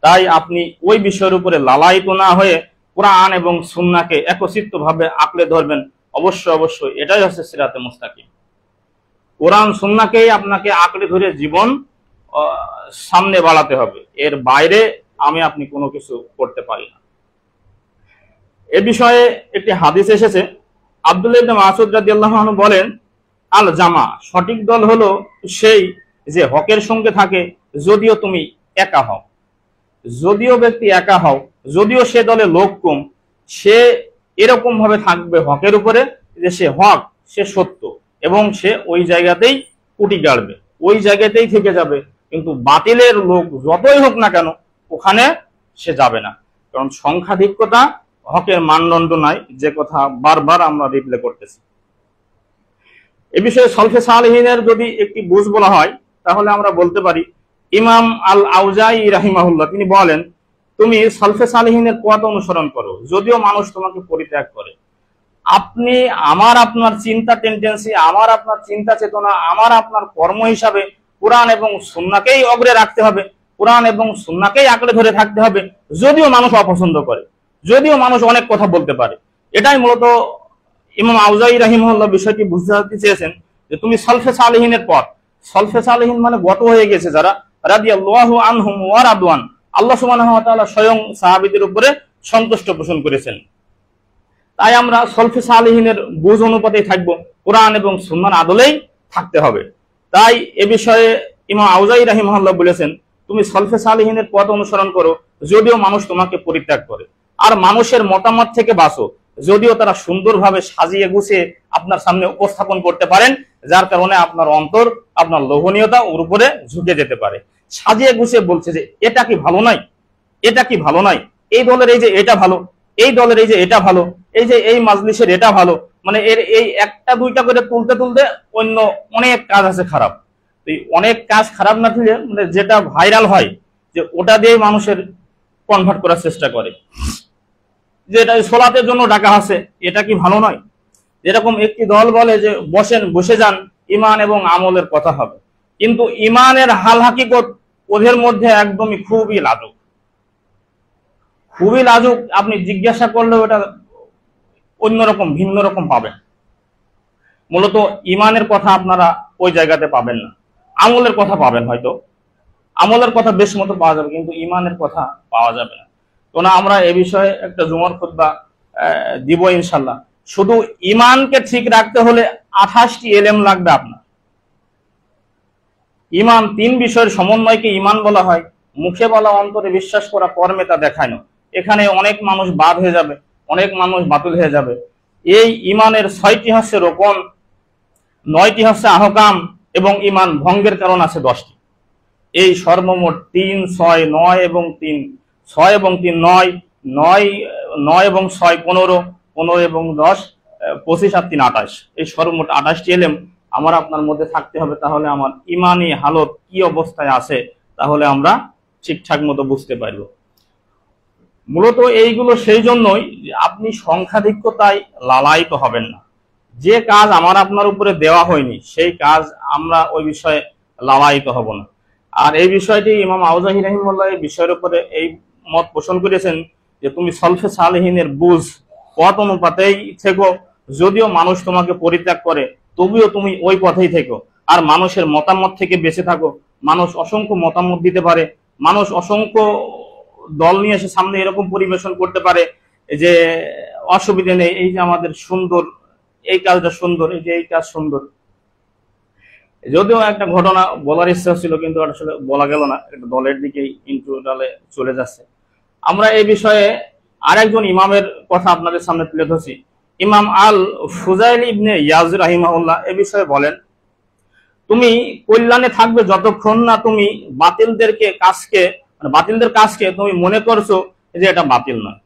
তাই আপনি ওই বিষয়ের উপরে লালায়িত না হয়ে কোরআন এবং সুন্নাহকে একত্রিতভাবে আঁকড়ে ধরবেন। অবশ্যই এটাই হচ্ছে সিরাতে মুস্তাকিম। কোরআন সুন্নাহকেই আপনাকে আঁকড়ে ধরে জীবন সামনে বাড়াতে হবে, এর বাইরে আপনি কোনো কিছু করতে পারি না। এ বিষয়ে একটি হাদিস এসেছে, আব্দুল্লাহ ইবনে মাসউদ রাদিয়াল্লাহু আনহু বলেন, আল জামা, সঠিক দল হলো সেই যে হকের সঙ্গে থাকে, যদিও তুমি একা হও। যদিও ব্যক্তি একা হও, যদিও সে দলে লোক কম, সে এরকম ভাবে থাকবে হকের উপরে যে সে হক, সে সত্য, এবং সে ওই জায়গাতেই কুটি গাড়বে, ওই জায়গাতেই থেকে যাবে। কিন্তু বাতিলের লোক যতই হোক না কেন ওখানে সে যাবে না, কারণ সংখ্যাধিক্যতা হকের মানদণ্ড নাই, যে কথা বারবার আমরা রিপ্লে করতেছি। এ বিষয়ে সলফে সালেহিনের যদি একটি বুঝ বলা হয়, তাহলে আমরা বলতে পারি ইমাম আল আউজাই রাহিমাহুল্লাহ তিনি বলেন, তুমি সলফে সালেহিনের পথ অনুসরণ করো, যদিও মানুষ তোমাকে পরিত্যাগ করে। আপনি আপনার চিন্তা টেন্ডেন্সি, আপনার চিন্তা চেতনা, আপনার কর্ম হিসাবে কোরআন এবং সুন্নাহকেই অগ্রে রাখতে হবে, কোরআন এবং সুন্নাহকেই আঁকড়ে ধরে থাকতে হবে, যদিও মানুষ অপছন্দ করে, যদিও মানুষ অনেক কথা বলতে পারে। এটাই মূলত ইমাম আউজাই রাহিমাহুল্লাহ বিষয়টি বুঝতে চেয়েছেন, যে তুমি সলফে সালেহিনের পথ, সলফে সালেহিন মানে গত হয়ে গেছে যারা, রাদিয়াল্লাহু আনহুম ওয়া রাদওয়ান, আল্লাহ সুবহানাহু ওয়া তাআলা স্বয়ং সাহাবীদের উপরে সন্তুষ্ট পোষণ করেছেন। তাই আমরা সলফে সালেহিনের বুঝ অনুপাতেই থাকবো, কোরআন এবং সুন্নাহর আদলেই থাকতে হবে। তাই এ বিষয়ে ইমাম আউজাই রাহিমাহুল্লাহ বলেছেন, তুমি সলফে সালেহিনের পথ অনুসরণ করো, যদিও মানুষ তোমাকে পরিত্যাগ করে, আর মানুষের মতামত থেকে বাঁচো, যদিও তারা সুন্দরভাবে সাজিয়ে গুছিয়ে আপনার সামনে উপস্থাপন করতে পারেন, যার কারণে আপনার অন্তর, আপনার লোভনীয়তা ওর উপরে ঝুঁকে যেতে পারে। সাজিয়ে গুছিয়ে বলছে যে এটা কি ভালো নাই, এটা কি ভালো নাই, এই দলের এই যে এটা ভালো, এই দলের এই যে এটা ভালো, এই যে এই মাজলিসের এটা ভালো, মানে এর এই একটা দুইটা করে তুলতে তুলতে অন্য অনেক কাজ আছে খারাপ। এই অনেক কাজ খারাপ না তুলে মানে যেটা ভাইরাল হয়, যে ওটা দিয়ে মানুষের কনভার্ট করার চেষ্টা করে, যে এটা সোলাতের জন্য ডাকা আছে, এটা কি ভালো নয়। যেরকম একটি দল বলে যে বসেন, বসে যান, ইমান এবং আমলের কথা হবে, কিন্তু ইমানের হাল হাকিকত ওদের মধ্যে একদমই খুবই লাজুক, খুবই লাজুক। আপনি জিজ্ঞাসা করলেও এটা অন্যরকম, ভিন্ন রকম পাবেন। মূলত ইমানের কথা আপনারা ওই জায়গাতে পাবেন না, আমলের কথা পাবেন, হয়তো আমলের কথা বেশ মতো পাওয়া যাবে, কিন্তু ইমানের কথা পাওয়া যাবে না। তো না, আমরা এ বিষয়ে একটা জুমার খুতবা দিব ইনশাল্লাহ। শুধু ইমানকে ঠিক রাখতে হলে 28টি এলেম লাগবে আপনার। ইমান 3 বিষয়ের সমন্বয়কে ইমান বলা হয়। মুখে বলা, অন্তরে বিশ্বাস করা, কর্মে তা দেখানো। এখানে অনেক মানুষ বাদ হয়ে যাবে, অনেক মানুষ বাতিল হয়ে যাবে। এই ইমানের 6টি হচ্ছে রোকন, 9টি হচ্ছে আহকাম, এবং ইমান ভঙ্গের কারণ আছে 10টি। এই সর্বমোট 3, 6, 9 এবং 3, 6 এবং 3 9, 9 এবং 6 15, 15 এবং 10 25 আর 3 28। এই সর্বমোট 28টি এলেম আমার আপনার মধ্যে থাকতে হবে। তাহলে আমার ইমানি হালত কি অবস্থায় আছে তাহলে আমরা ঠিকঠাক মতো বুঝতে পারব। মূলত এইগুলো সেই জন্যই আপনি সংখ্যাধিক্যতায় লালায়িত হবেন না। যে কাজ আমার আপনার উপরে দেওয়া হয়নি সেই কাজ আমরা ওই বিষয়ে লালায়িত হব না। আর এই বিষয়টি ইমাম আউজাহি রাহিমাহুল্লাহ এই বিষয়ের উপরে এই মত পোষণ করেছেন যে তুমি সলফে সালেহিনের বুঝ, পথ অনুপাতেই থেকো, যদিও মানুষ তোমাকে পরিত্যাগ করে তবুও তুমি ওই পথেই থেকো। আর মানুষের মতামত থেকে বেঁচে থাকো। মানুষ অসংখ্য মতামত দিতে পারে, মানুষ অসংখ্য দল নিয়ে এসে সামনে এরকম পরিবেশন করতে পারে যে অসুবিধা নেই, এই যে আমাদের সুন্দর, এই কাজটা সুন্দর, এই যে এই কাজ সুন্দর। যদিও একটা ঘটনা বলার ইচ্ছা ছিল কিন্তু আসলে বলা গেল না, একটা দলের দিকেই ইন্ট্রোডালে চলে যাচ্ছে। আমরা এই বিষয়ে আরেকজন ইমামের কথা আপনাদের সামনে তুলে ধরছি। ইমাম আল ফুজাইল ইবনে ইয়াজ রাহিমাহুল্লাহ এ বিষয়ে বলেন, তুমি কল্যাণে থাকবে যতক্ষণ না তুমি বাতিলদের কাজকে তুমি মনে করছো যে এটা বাতিল নয়।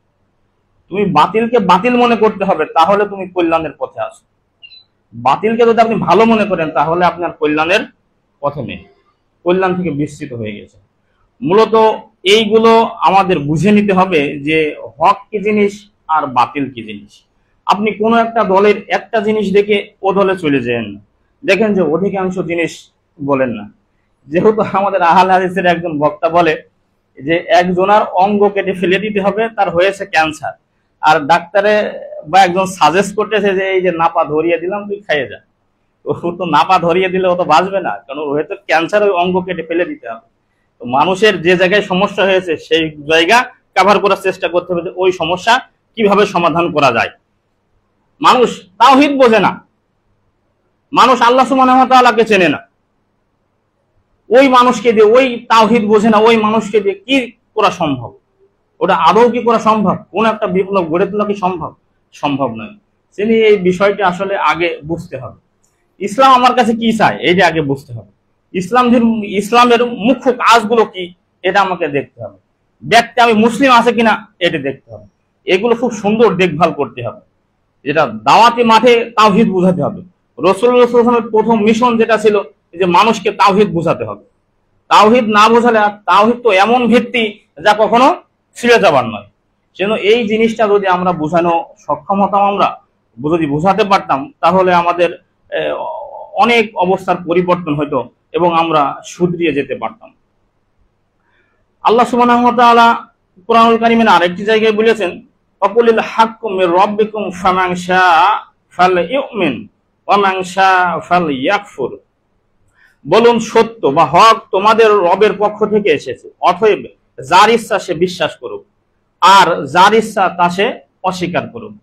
তুমি বাতিলকে বাতিল মনে করতে হবে, তাহলে তুমি কল্যাণের পথে আসো। বাতিলকে যদি আপনি ভালো মনে করেন তাহলে আপনার কল্যাণের পথে নেই, কল্যাণ থেকে বিস্তৃত হয়ে গেছে। মূলত এইগুলো আমাদের বুঝে নিতে হবে যে হক কি জিনিস আর বাতিল কি জিনিস। আপনি কোনো একটা দলের একটা জিনিস দেখে ও দলে চলে যান, দেখেন যে অধিকাংশ জিনিস বলেন না। যেহেতু আমাদের আহলে হাদিসের একজন বক্তা বলে যে একজনের অঙ্গ কেটে ফেলে দিতে হবে, তার হয়েছে ক্যান্সার, আর ডাক্তারে বা একজন সাজেস্ট করতেছে যে এই যে নাপা ধরিয়ে দিলাম, তুই খাইয়ে যা। ও তো নাপা ধরিয়ে দিলে ও তো বাঁচবে না, কারণ হয়তো ক্যান্সার, ওই অঙ্গ কেটে ফেলে দিতে হবে। তো মানুষের যে জায়গায় সমস্যা হয়েছে সেই জায়গা কভার করার চেষ্টা করতে হবে যে ওই সমস্যা কিভাবে সমাধান করা যায়। মানুষ তাওহীদ বোঝে না, মানুষ আল্লাহ সুবহানাহু ওয়া তাআলাকে চেনে না। ওই মানুষকে দিয়ে, ওই তাওহীদ বোঝে না ওই মানুষকে দিয়ে কি করা সম্ভব? ওটা আদৌ কি করা সম্ভব? কোন একটা বিপ্লব গড়ে তোলা কি সম্ভব? সম্ভব নয়। তিনি এই বিষয়টি আসলে আগে বুঝতে হবে। ইসলাম আমার কাছে কি চায় এইটা আগে বুঝতে হবে। ইসলামের মুখ্য কাজগুলো কি এটা আমাকে দেখতে হবে। ব্যক্তি আমি মুসলিম আছে কিনা এটা দেখতে হবে। এগুলো খুব সুন্দর দেখভাল করতে হবে। যেটা দাওয়াতি মাঠে তাওহীদ বোঝাতে হবে। রাসূলুল্লাহ সাল্লাল্লাহু আলাইহি ওয়াসাল্লামের প্রথম মিশন যেটা ছিল যে মানুষকে তাওহীদ বোঝাতে হবে। তাওহীদ না বোঝালে, তাওহীদ তো এমন ভিত্তি যা কখনো ছিঁড়ে যাবার নয়। সেজন্য এই জিনিসটা যদি আমরা বোঝানো সক্ষম হতাম, আমরা যদি বোঝাতে পারতাম, তাহলে আমাদের অনেক অবস্থার পরিবর্তন হতো এবং আমরা শুধরিয়ে যেতে পারতাম। আল্লাহ সুবহানাহু ওয়া তাআলা কুরআনুল কারীমের আরেকটি জায়গায় বলেছেন, ওয়াকুলিল হাক্কু মির রাব্বিকুম ফামান শাআ ফালইউমিন ওয়া মান শাআ ফালইয়াকফুর। বলুন সত্য বা হক তোমাদের রবের পক্ষ থেকে এসেছে, অতএব যার ইচ্ছা সে বিশ্বাস করুক আর যার ইচ্ছা তা সে অস্বীকার করুক।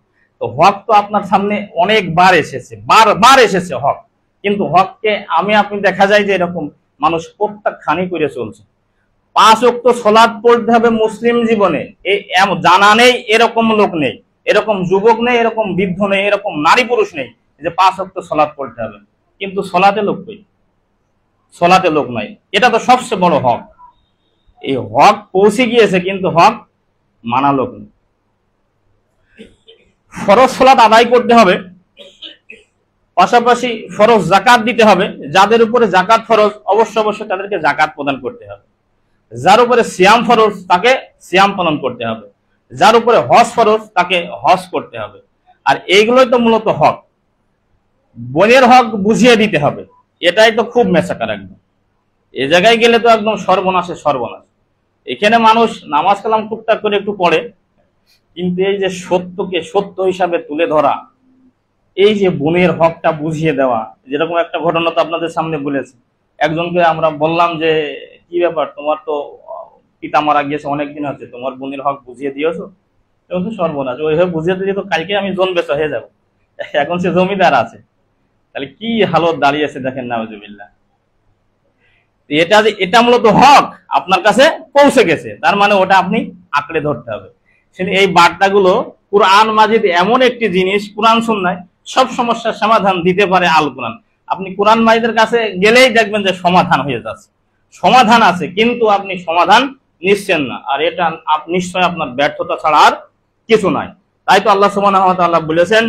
তো হক তো আপনার সামনে অনেকবার এসেছে, বারবার এসেছে হক, কিন্তু হককে আপনি দেখা যায় যে এরকম মানুষ প্রত্যাখ্যানই করে চলছে। 5 ওয়াক্ত সালাত পড়তে হবে মুসলিম জীবনে, এই জানা নেই এরকম লোক নেই, এরকম যুবক নেই, এরকম বৃদ্ধ নেই, এরকম নারী পুরুষ নেই যে 5 ওয়াক্ত সালাত পড়তে হবে, কিন্তু সালাতে লোক কই? সালাতে লোক নাই। এটা তো সবচেয়ে বড় হক। এই হক পৌঁছে গিয়েছে কিন্তু হক মানা লোক নেই। ফরজ সালাত আদায় করতে হবে, পাশাপাশি ফরজ যাকাত দিতে হবে। যাদের উপরে যাকাত ফরজ অবশ্যই তাদেরকে যাকাত প্রদান করতে হবে। যার উপরে সিয়াম ফরজ তাকে সিয়াম পালন করতে হবে। যার উপরে হজ ফরজ তাকে হজ করতে হবে। আর এইগুলোই তো মূলত হক। বোনের হক বুঝিয়ে দিতে হবে, এটাই তো খুব মেসাকার একদম। এ জায়গায় গেলে তো একদম সর্বনাশে সর্বনাশ। এখানে মানুষ নামাজ কালাম টুকটাক করে একটু পড়ে, কিন্তু এই যে সত্যকে সত্য হিসাবে তুলে ধরা, এই যে বোনের হকটা বুঝিয়ে দেওয়া, যেরকম একটা ঘটনা তো আপনাদের সামনে বলেছি। একজনকে আমরা বললাম যে কি ব্যাপার, তোমার তো পিতা মারা গিয়েছে অনেকদিন হচ্ছে, তোমার বোনের হক বুঝিয়ে দিয়েছো? এবং তো সর্বনাশ, ওইভাবে বুঝিয়ে দিয়ে তো কালকে আমি জন বেচা হয়ে যাবো। এখন সে জমিদার আছে, তাহলে কি হালত দাঁড়িয়েছে দেখেন, নাউজুবিল্লাহ। এটা মূলত হক আপনার কাছে পৌঁছে গেছে, তার মানে ওটা আপনি আঁকড়ে ধরতে হবে। এই বার্তাগুলো কুরআন মাজিদ এমন একটি জিনিস, কুরআন সুন্নাহ সব সমস্যার সমাধান দিতে পারে আল কুরআন। আপনি কুরআন মাজিদের কাছে গেলেই দেখবেন যে সমাধান হয়ে যাচ্ছে, সমাধান আছে, কিন্তু আপনি সমাধান নিচ্ছেন না, আর এটা নিশ্চয় আপনার ব্যর্থতা ছাড়া আর কিছু নাই। তাই তো আল্লাহ সুবহানাহু ওয়া তাআলা বলেছেন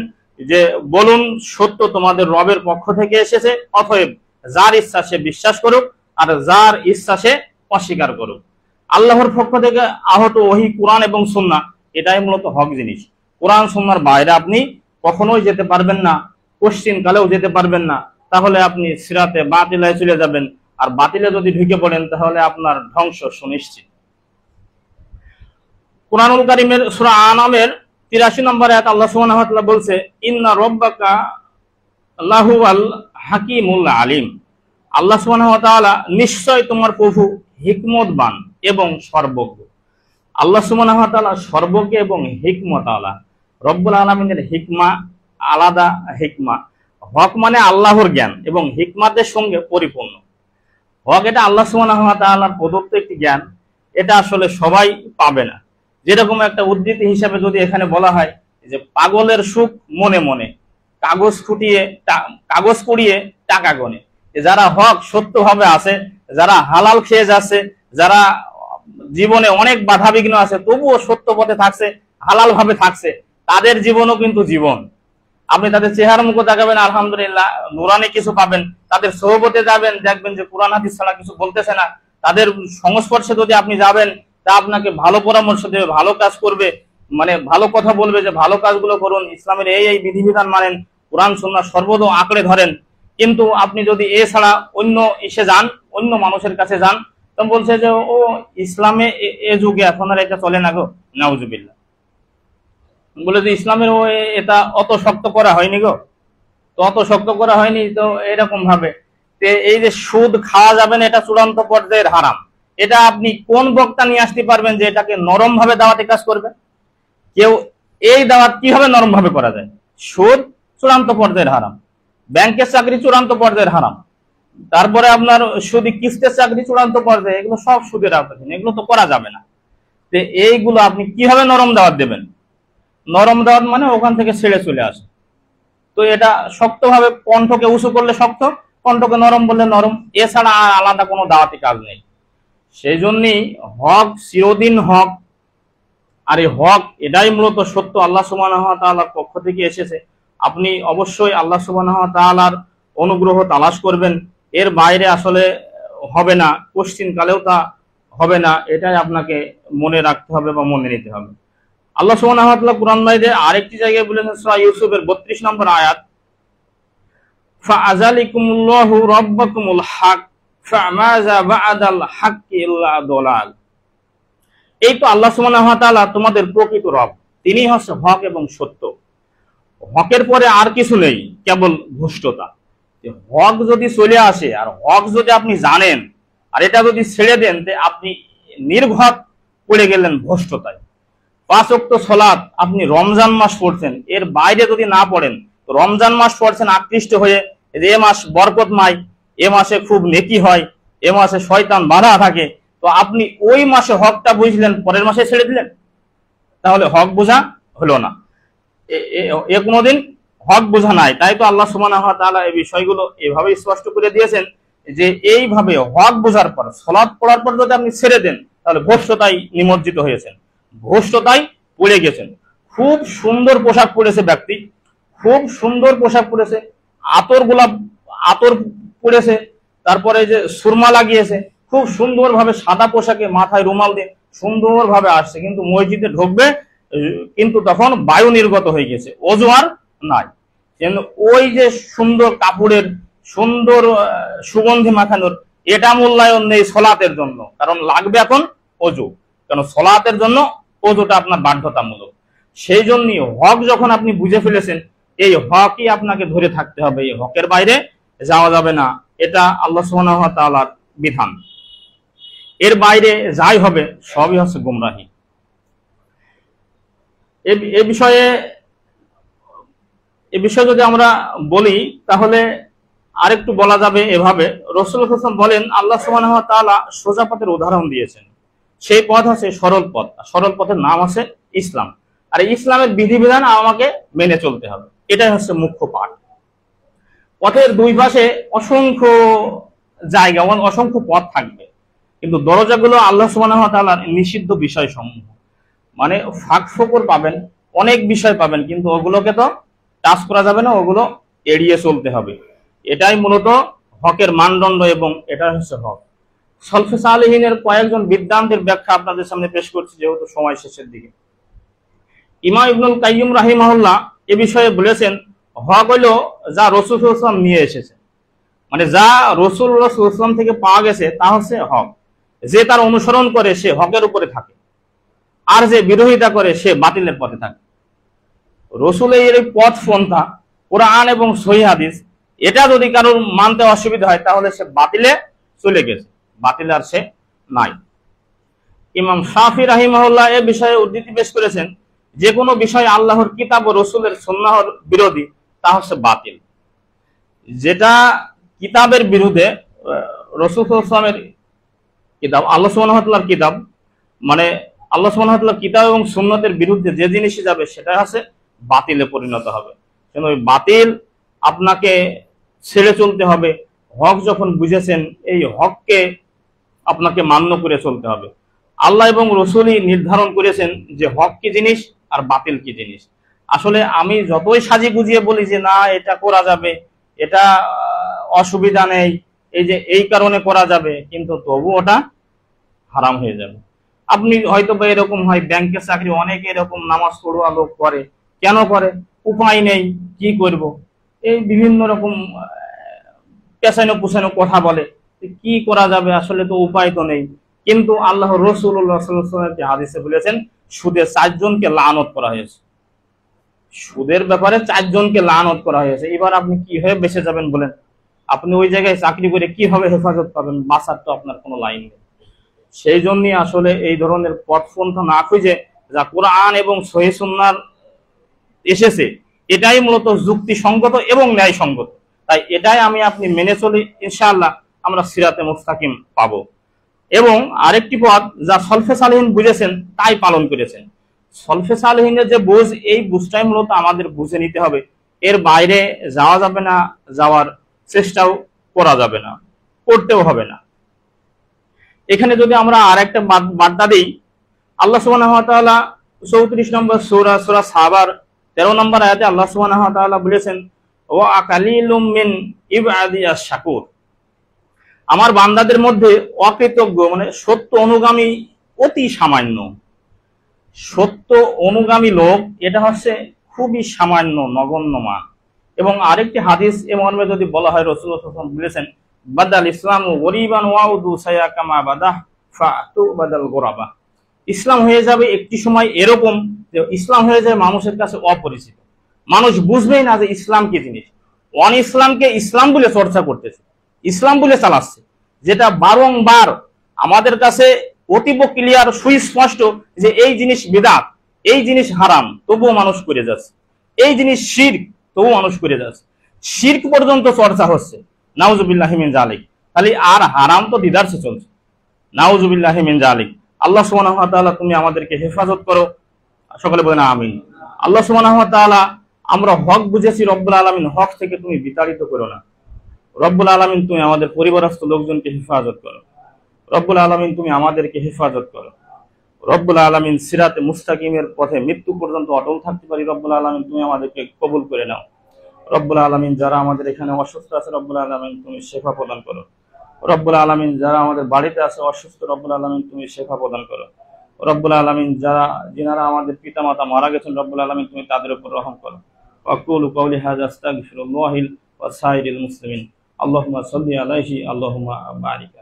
যে বলুন সত্য তোমাদের রবের পক্ষ থেকে এসেছে, অতএব যার ইচ্ছা সে বিশ্বাস করুক আর যার ইচ্ছা সে অস্বীকার করুক। আল্লাহর পক্ষ থেকে আহত ওহী কুরআন এবং সুন্নাহ, এটাই মূলত হক জিনিস। কুরআন সুন্নাহর বাইরে আপনি কখনোই যেতে পারবেন না, কোশ্চিন কালেও যেতে পারবেন না। তাহলে আপনি সিরাতে বাতিলায় চলে যাবেন, আর বাতিলে যদি ঢুকে পড়েন তাহলে আপনার ধ্বংস সুনিশ্চিত। কুরআনুল কারীমের সূরা আনামের 83 নম্বর আয়াত আল্লাহ সুবহানাহু ওয়া তাআলা বলছে, ইন্না রাব্বাকা লাহুয়াল হাকিমুল আলিম। আল্লাহ সুবহানাহু ওয়া তাআলা নিশ্চয় তোমার প্রভু হিকমতবান এবং সর্বজ্ঞ। আল্লাহ সুবহানাহু ওয়া তাআলা সর্বজ্ঞ এবং হিকমত আলা। রব্বুল আলামিনের হিকমা আলাদা হিকমা। হক মানে আল্লাহর জ্ঞান এবং হিকমাতের সঙ্গে পরিপূর্ণ। হক এটা আল্লাহ সুবহানাহু ওয়া তাআলার প্রদত্ত একটি জ্ঞান, এটা আসলে সবাই পাবে না। যেরকম একটা উদ্ধৃতি হিসাবে যদি এখানে বলা হয় যে পাগলের সুখ মনে মনে, কাগজ কুড়িয়ে টাকা গনে। যারা হক সত্যভাবে আছে, যারা হালাল খেয়ে যাচ্ছে, যারা জীবনে অনেক বাধা বিঘ্ন আছে তবুও সত্য পথে থাকছে, হালাল ভাবে থাকছে, তাদের জীবনও কিন্তু জীবন। আপনি তাদের চেহারা মুখ দেখাবেন, আলহামদুলিল্লাহ নুরানি কিছু পাবেন। তাদের সোহবতে যাবেন, দেখবেন যে কুরআন হাদিস ছাড়া কিছু বলতেছে না। তাদের সংস্পর্শে যদি আপনি যাবেন, তা আপনাকে ভালো পরামর্শ দেবে, ভালো কাজ করবে, মানে ভালো কথা বলবে যে ভালো কাজগুলো করুন, ইসলামের এই বিধিবিধান মানেন, কুরআন সুন্নাহ সর্বদা আঁকড়ে ধরেন। কিন্তু আপনি যদি এছাড়া অন্য এসে যান, অন্য মানুষের কাছে যান, তো বলছে যে ও ইসলামে এ যুগে এখন আর এটা চলে না গো, নাউজুবিল্লাহ। বলে যে ইসলামের ও এটা অত শক্ত করা হয়নি গো, তো অত শক্ত করা হয়নি, তো এরকম ভাবে এই যে সুদ খাওয়া যাবে না, এটা চূড়ান্ত পর্যায়ের হারাম। এটা আপনি কোন বক্তা নিয়ে আসতে পারবেন যে এটাকে নরম ভাবে দাওয়াতে কাজ করবে? কেউ এই দাওয়াত কিভাবে নরম ভাবে করা যায়? সুদ চূড়ান্ত পর্যায়ের হারাম, ব্যাংকের চাকরি চূড়ান্ত পর্যায়ের হারাম, তারপরে আপনার সুদি কিস্তের চাকরি চূড়ান্ত পর্যায়ে, এগুলো সব সুদের আওতাধীন, এগুলো তো করা যাবে না। এইগুলো আপনি কিভাবে নরম দাওয়াত দেবেন? নরম দাওয়াত মানে ওখান থেকে ছেড়ে চলে আসে। তো এটা শক্তভাবে কণ্ঠকে উঁচু করলে শক্ত, কণ্ঠকে নরম বললে নরম, এছাড়া আলাদা কোনো দাওয়াতি কাজ নেই। সেই জন্যই হক চিরদিন হক, আর এই হক এটাই মূলত সত্য, আল্লাহ সুবহানাহু ওয়া তাআলার পক্ষ থেকে এসেছে। আপনি অবশ্যই আল্লাহ সুবহানাহু ওয়া তাআলার অনুগ্রহ তালাশ করবেন, এর বাইরে আসলে হবে না, কোশ্চিন কালেও তা হবে না। এটাই আপনাকে মনে রাখতে হবে বা মনে নিতে হবে। আল্লাহ সুবহানাহু ওয়া তাআলা কুরআন মাজিদে আরেকটি জায়গায় বলেছেন, সূরা ইউসুফের 32 নম্বর আয়াত, ফাআযালিকুমুল্লাহু রাব্বাকুমুল হক ফামাযা বা'দাল হাক্কি ইল্লা দালাল। এই তো আল্লাহ সুবহানাহু ওয়া তাআলা তোমাদের প্রকৃত রব, তিনি হচ্ছে হক এবং সত্য। হকের পরে আর কিছু নেই, কেবল ভ্রষ্টতা। হক যদি চলে আসে আর হক যদি আপনি জানেন আর এটা যদি ছেড়ে দেন, আপনি নির্ঘাত পড়ে গেলেন ভ্রষ্টতায়। 5 ওয়াক্ত সালাত আপনি রমজান মাস পড়ছেন, এর বাইরে যদি না পড়েন, রমজান মাস পড়ছেন আকৃষ্ট হয়ে, এ মাস বরকতময়, এ মাসে খুব নেকি হয়, এ মাসে শয়তান বাধা থাকে, তো আপনি ওই মাসে হকটা বুঝলেন, পরের মাসে ছেড়ে দিলেন, তাহলে হক বোঝা হলো না। এ কোনোদিন হক বোঝা নাই। তাই তো আল্লাহ সুবহানাহু ওয়া তাআলা এই বিষয়গুলো এভাবে স্পষ্ট করে দিয়েছেন যে এইভাবে হক বোঝার পর, সালাত পড়ার পর যদি আপনি ছেড়ে দেন, তাহলে ভ্রষ্টতায় নিমজ্জিত হয়েছেন, ভ্রষ্টতায় পড়ে গেছেন। খুব সুন্দর পোশাক পরেছে ব্যক্তি, খুব সুন্দর পোশাক পরেছে, আতর পরেছে, তারপরে যে সুরমা লাগিয়েছে, খুব সুন্দরভাবে সাদা পোশাকে মাথায় রুমাল দিয়ে সুন্দরভাবে আসছে, কিন্তু মসজিদে ঢুকবে, কিন্তু তখন বায়ু নির্গত হয়ে গেছে, ওযু আর নাই। ওই যে সুন্দর কাপড়ের, সুন্দর সুগন্ধি মাখানোর, এটা মূল্যায়ন নেই সলাতের জন্য, কারণ লাগবে এখন ওযু, কারণ সলাতের জন্য ওযুটা আপনার বাধ্যতামূলক। সেই জন্যই হক যখন আপনি বুঝে ফেলেছেন, এই হকই আপনাকে ধরে থাকতে হবে, এই হকের বাইরে যাওয়া যাবে না। এটা আল্লাহ সুবহানাহু ওয়া তাআলার বিধান। এর বাইরে যাই হবে সবই হচ্ছে গুমরাহি। এ বিষয়ে যদি আমরা বলি, তাহলে আরেকটু বলা যাবে এভাবে, রাসূল সাল্লাল্লাহু আলাইহি ওয়াসাল্লাম বলেন, আল্লাহ সুবহানাহু ওয়া তাআলা সোজা পথের উদাহরণ দিয়েছেন, সেই পথ হচ্ছে সরল পথ, সরল পথের নাম আছে ইসলাম। আর ইসলামের বিধিবিধান আমাকে মেনে চলতে হবে, এটাই হচ্ছে মুখ্য পাঠ। পথের দুই পাশে অসংখ্য জায়গা, অসংখ্য পথ থাকবে, কিন্তু দরজাগুলো আল্লাহ সুবহানাহু ওয়া তাআলার নিষিদ্ধ বিষয় সমূহ, মানে ফাঁক ফোকর পাবেন, অনেক বিষয় পাবেন, কিন্তু ওগুলোকে তো টাচ করা যাবে না, ওগুলো এড়িয়ে চলতে হবে। এটাই মূলত হকের মানদণ্ড এবং এটা হচ্ছে হক। সলফে সালেহিনের কয়েকজন বিদ্বান্তের ব্যাখ্যা আপনাদের সামনে পেশ করছি, যেহেতু সময় শেষের দিকে। ইমাম ইবনুল কাইয়্যিম রাহিমাহুল্লাহ এ বিষয়ে বলেছেন, হক হলো যা রাসূল সাল্লাল্লাহু আলাইহি ওয়াসাল্লাম নিয়ে এসেছেন, মানে যা রাসূলুল্লাহ সাল্লাল্লাহু আলাইহি ওয়াসাল্লাম থেকে পাওয়া গেছে তা হচ্ছে হক। যে তার অনুসরণ করে সে হকের উপরে থাকে, আর যে বিরোধিতা করে সে বাতিলের পথে থাকে। রাসূলের এই পথ পন্থা, কোরআন এবং সহিহ হাদিস, এটা যদি কারোর মানতে অসুবিধা হয়, তাহলে সে বাতিলে চলে গেছে, বাতিল আর সে নাই। ইমাম শাফি রাহিমাহুল্লাহ এ বিষয়ে উদ্ধৃতি পেশ করেছেন, যে কোনো বিষয় আল্লাহর কিতাব ও রাসূলের সুন্নাহর বিরোধী তা হচ্ছে বাতিল। যেটা কিতাবের বিরুদ্ধে, রাসূল সাল্লাল্লাহু আলাইহি ওয়াসাল্লামের কিতাব, আল্লাহ সুবহানাহু ওয়া তাআলার কিতাব, মানে আল্লাহ সুবহানাহু ওয়া তাআলার কিতাব এবং সুন্নতের বিরুদ্ধে যে জিনিসই যাবে সেটা হচ্ছে বাতিলে পরিণত হবে। কিন্তু ওই বাতিল আপনাকে ছেড়ে চলতে হবে। হক যখন বুঝেছেন, এই হককে আপনাকে মান্য করে চলতে হবে। আল্লাহ এবং রাসূলই নির্ধারণ করেছেন যে হক কি জিনিস আর বাতিল কি জিনিস। আসলে আমি যতই সাজি গুজিয়ে বলি যে না এটা করা যাবে, এটা অসুবিধা নেই, এই যে এই কারণে করা যাবে, কিন্তু তবু ওটা হারাম হয়ে যাবে। আপনি হয়তো বা এরকম হয়, ব্যাংকের চাকরি অনেকে এরকম নামাজ পড়ুয়া লোক করে, কেন করে? উপায় নেই, কি করব, এই বিভিন্ন রকম পেছানো পুছানো কথা বলে, কি করা যাবে, আসলে তো উপায় তো নেই। কিন্তু আল্লাহ রাসূলুল্লাহ সাল্লাল্লাহু আলাইহি ওয়াসাল্লাম হাদিসে বলেছেন, সুদে 4 জনকে লানত করা হয়েছে, সুদের ব্যাপারে 4 জনকে লানত করা হয়েছে। এবার আপনি কি হয়ে বেঁচে যাবেন বলেন? আপনি ওই জায়গায় চাকরি করে কিভাবে হেফাজত পাবেন? বাঁচার তো আপনার কোনো লাইন নেই। সেই জন্যই আসলে এই ধরনের পথপন্থা না খুঁজে যা কোরআন এবং সহিহ সুন্নাহর এসেছে, এটাই মূলত যুক্তিসঙ্গত এবং ন্যায়সঙ্গত। তাই এটাই আমি আপনি মেনে চলি, ইনশাআল্লাহ আমরা সিরাতে মুস্তাকিম পাবো। এবং আরেকটি পথ যা সলফে সালেহিন বুঝেছেন তাই পালন করেছেন। সলফে সালেহিনের যে বুঝ, এই বুঝটাই মূলত আমাদের বুঝে নিতে হবে, এর বাইরে যাওয়া যাবে না, যাওয়ার চেষ্টাও করা যাবে না, করতেও হবে না। এখানে যদি আমরা আরেকটা বার্তা দিই, আল্লাহ সুবহানাহু ওয়া তাআলা 34 নম্বর সূরা, সূরা সাবার 13 নম্বর আয়াতে আল্লাহ সুবহানাহু ওয়া তাআলা বলেছেন, ওয়া আকালিলুম মিন ইবাদিয়াশ শাকুর, আমার বান্দাদের মধ্যে অকৃতজ্ঞ মানে সত্য অনুগামী অতি সামান্য। সত্য অনুগামী লোক এটা হচ্ছে খুবই সামান্য, নগণ্য মান। এবং আরেকটি হাদিস এ মর্মে যদি বলা হয়, রাসূলুল্লাহ সাল্লাল্লাহু আলাইহি ওয়াসাল্লাম বলেছেন, বাদাল ইসলামু গরিবান ওয়াউদু সায়াকামা বাদাহ ফাতু বাদাল গোরাবা, ইসলাম হয়ে যাবে একটি সময় এরকম যে ইসলাম হয়ে যাবে মানুষের কাছে অপরিচিত, মানুষ বুঝবেই না যে ইসলাম কি জিনিস। অন ইসলামকে ইসলাম বলে চর্চা করতেছে, ইসলাম বলে চালাচ্ছে, যেটা বারংবার আমাদের কাছে অতীব ক্লিয়ার সুস্পষ্ট যে এই জিনিস বিদআত, এই জিনিস হারাম, তবুও মানুষ করে যাচ্ছে। এই জিনিস শিরক, তবুও মানুষ করে যাচ্ছে। শিরক পর্যন্ত চর্চা হচ্ছে, নাউজুবিল্লাহি মিন যালিক। খালি আর হারাম তো দিদারসে চলছে, নাউজুবিল্লাহি মিন যালিক। আল্লাহ সুবহানাহু ওয়া তাআলা তুমি আমাদেরকে হেফাজত করো, সকলে বলেন আমিন। আল্লাহ সুবহানাহু ওয়া তাআলা আমরা হক বুঝেছি, রব্বুল আলামিন হক থেকে তুমি বিতাড়িত করো না। রব্বুল আলামিন তুমি আমাদের পরিবারস্থ লোকজনকে হেফাজত করো। রব্বুল আলামিন তুমি আমাদেরকে হেফাজত করো। রব্বুল আলামিন সিরাতে মুস্তাকিমের পথে মৃত্যু পর্যন্ত অটল থাকতে পারি। রব্বুল আলামিন তুমি আমাদেরকে কবুল করে নাও। রব্বুল আলামিন যারা আমাদের এখানে অসুস্থ আছে, রব্বুল আলামিন তুমি শেফা প্রদান করো। রব্বুল আলামিন যারা আমাদের বাড়িতে আছে অসুস্থ, রব্বুল আলামিন তুমি শেফা প্রদান করো। রব্বুল আলামিন যিনারা আমাদের পিতামাতা মারা গেছেন, রব্বুল আলামিন তুমি তাদের উপর রহম করো। আকুলু কাওলি হাযা আস্তাগফিরুল্লাহি ওয়া সাইরিল মুসলিমিন। আল্লাহুম্মা সাল্লি আলাইহি, আল্লাহুম্মা বারিক।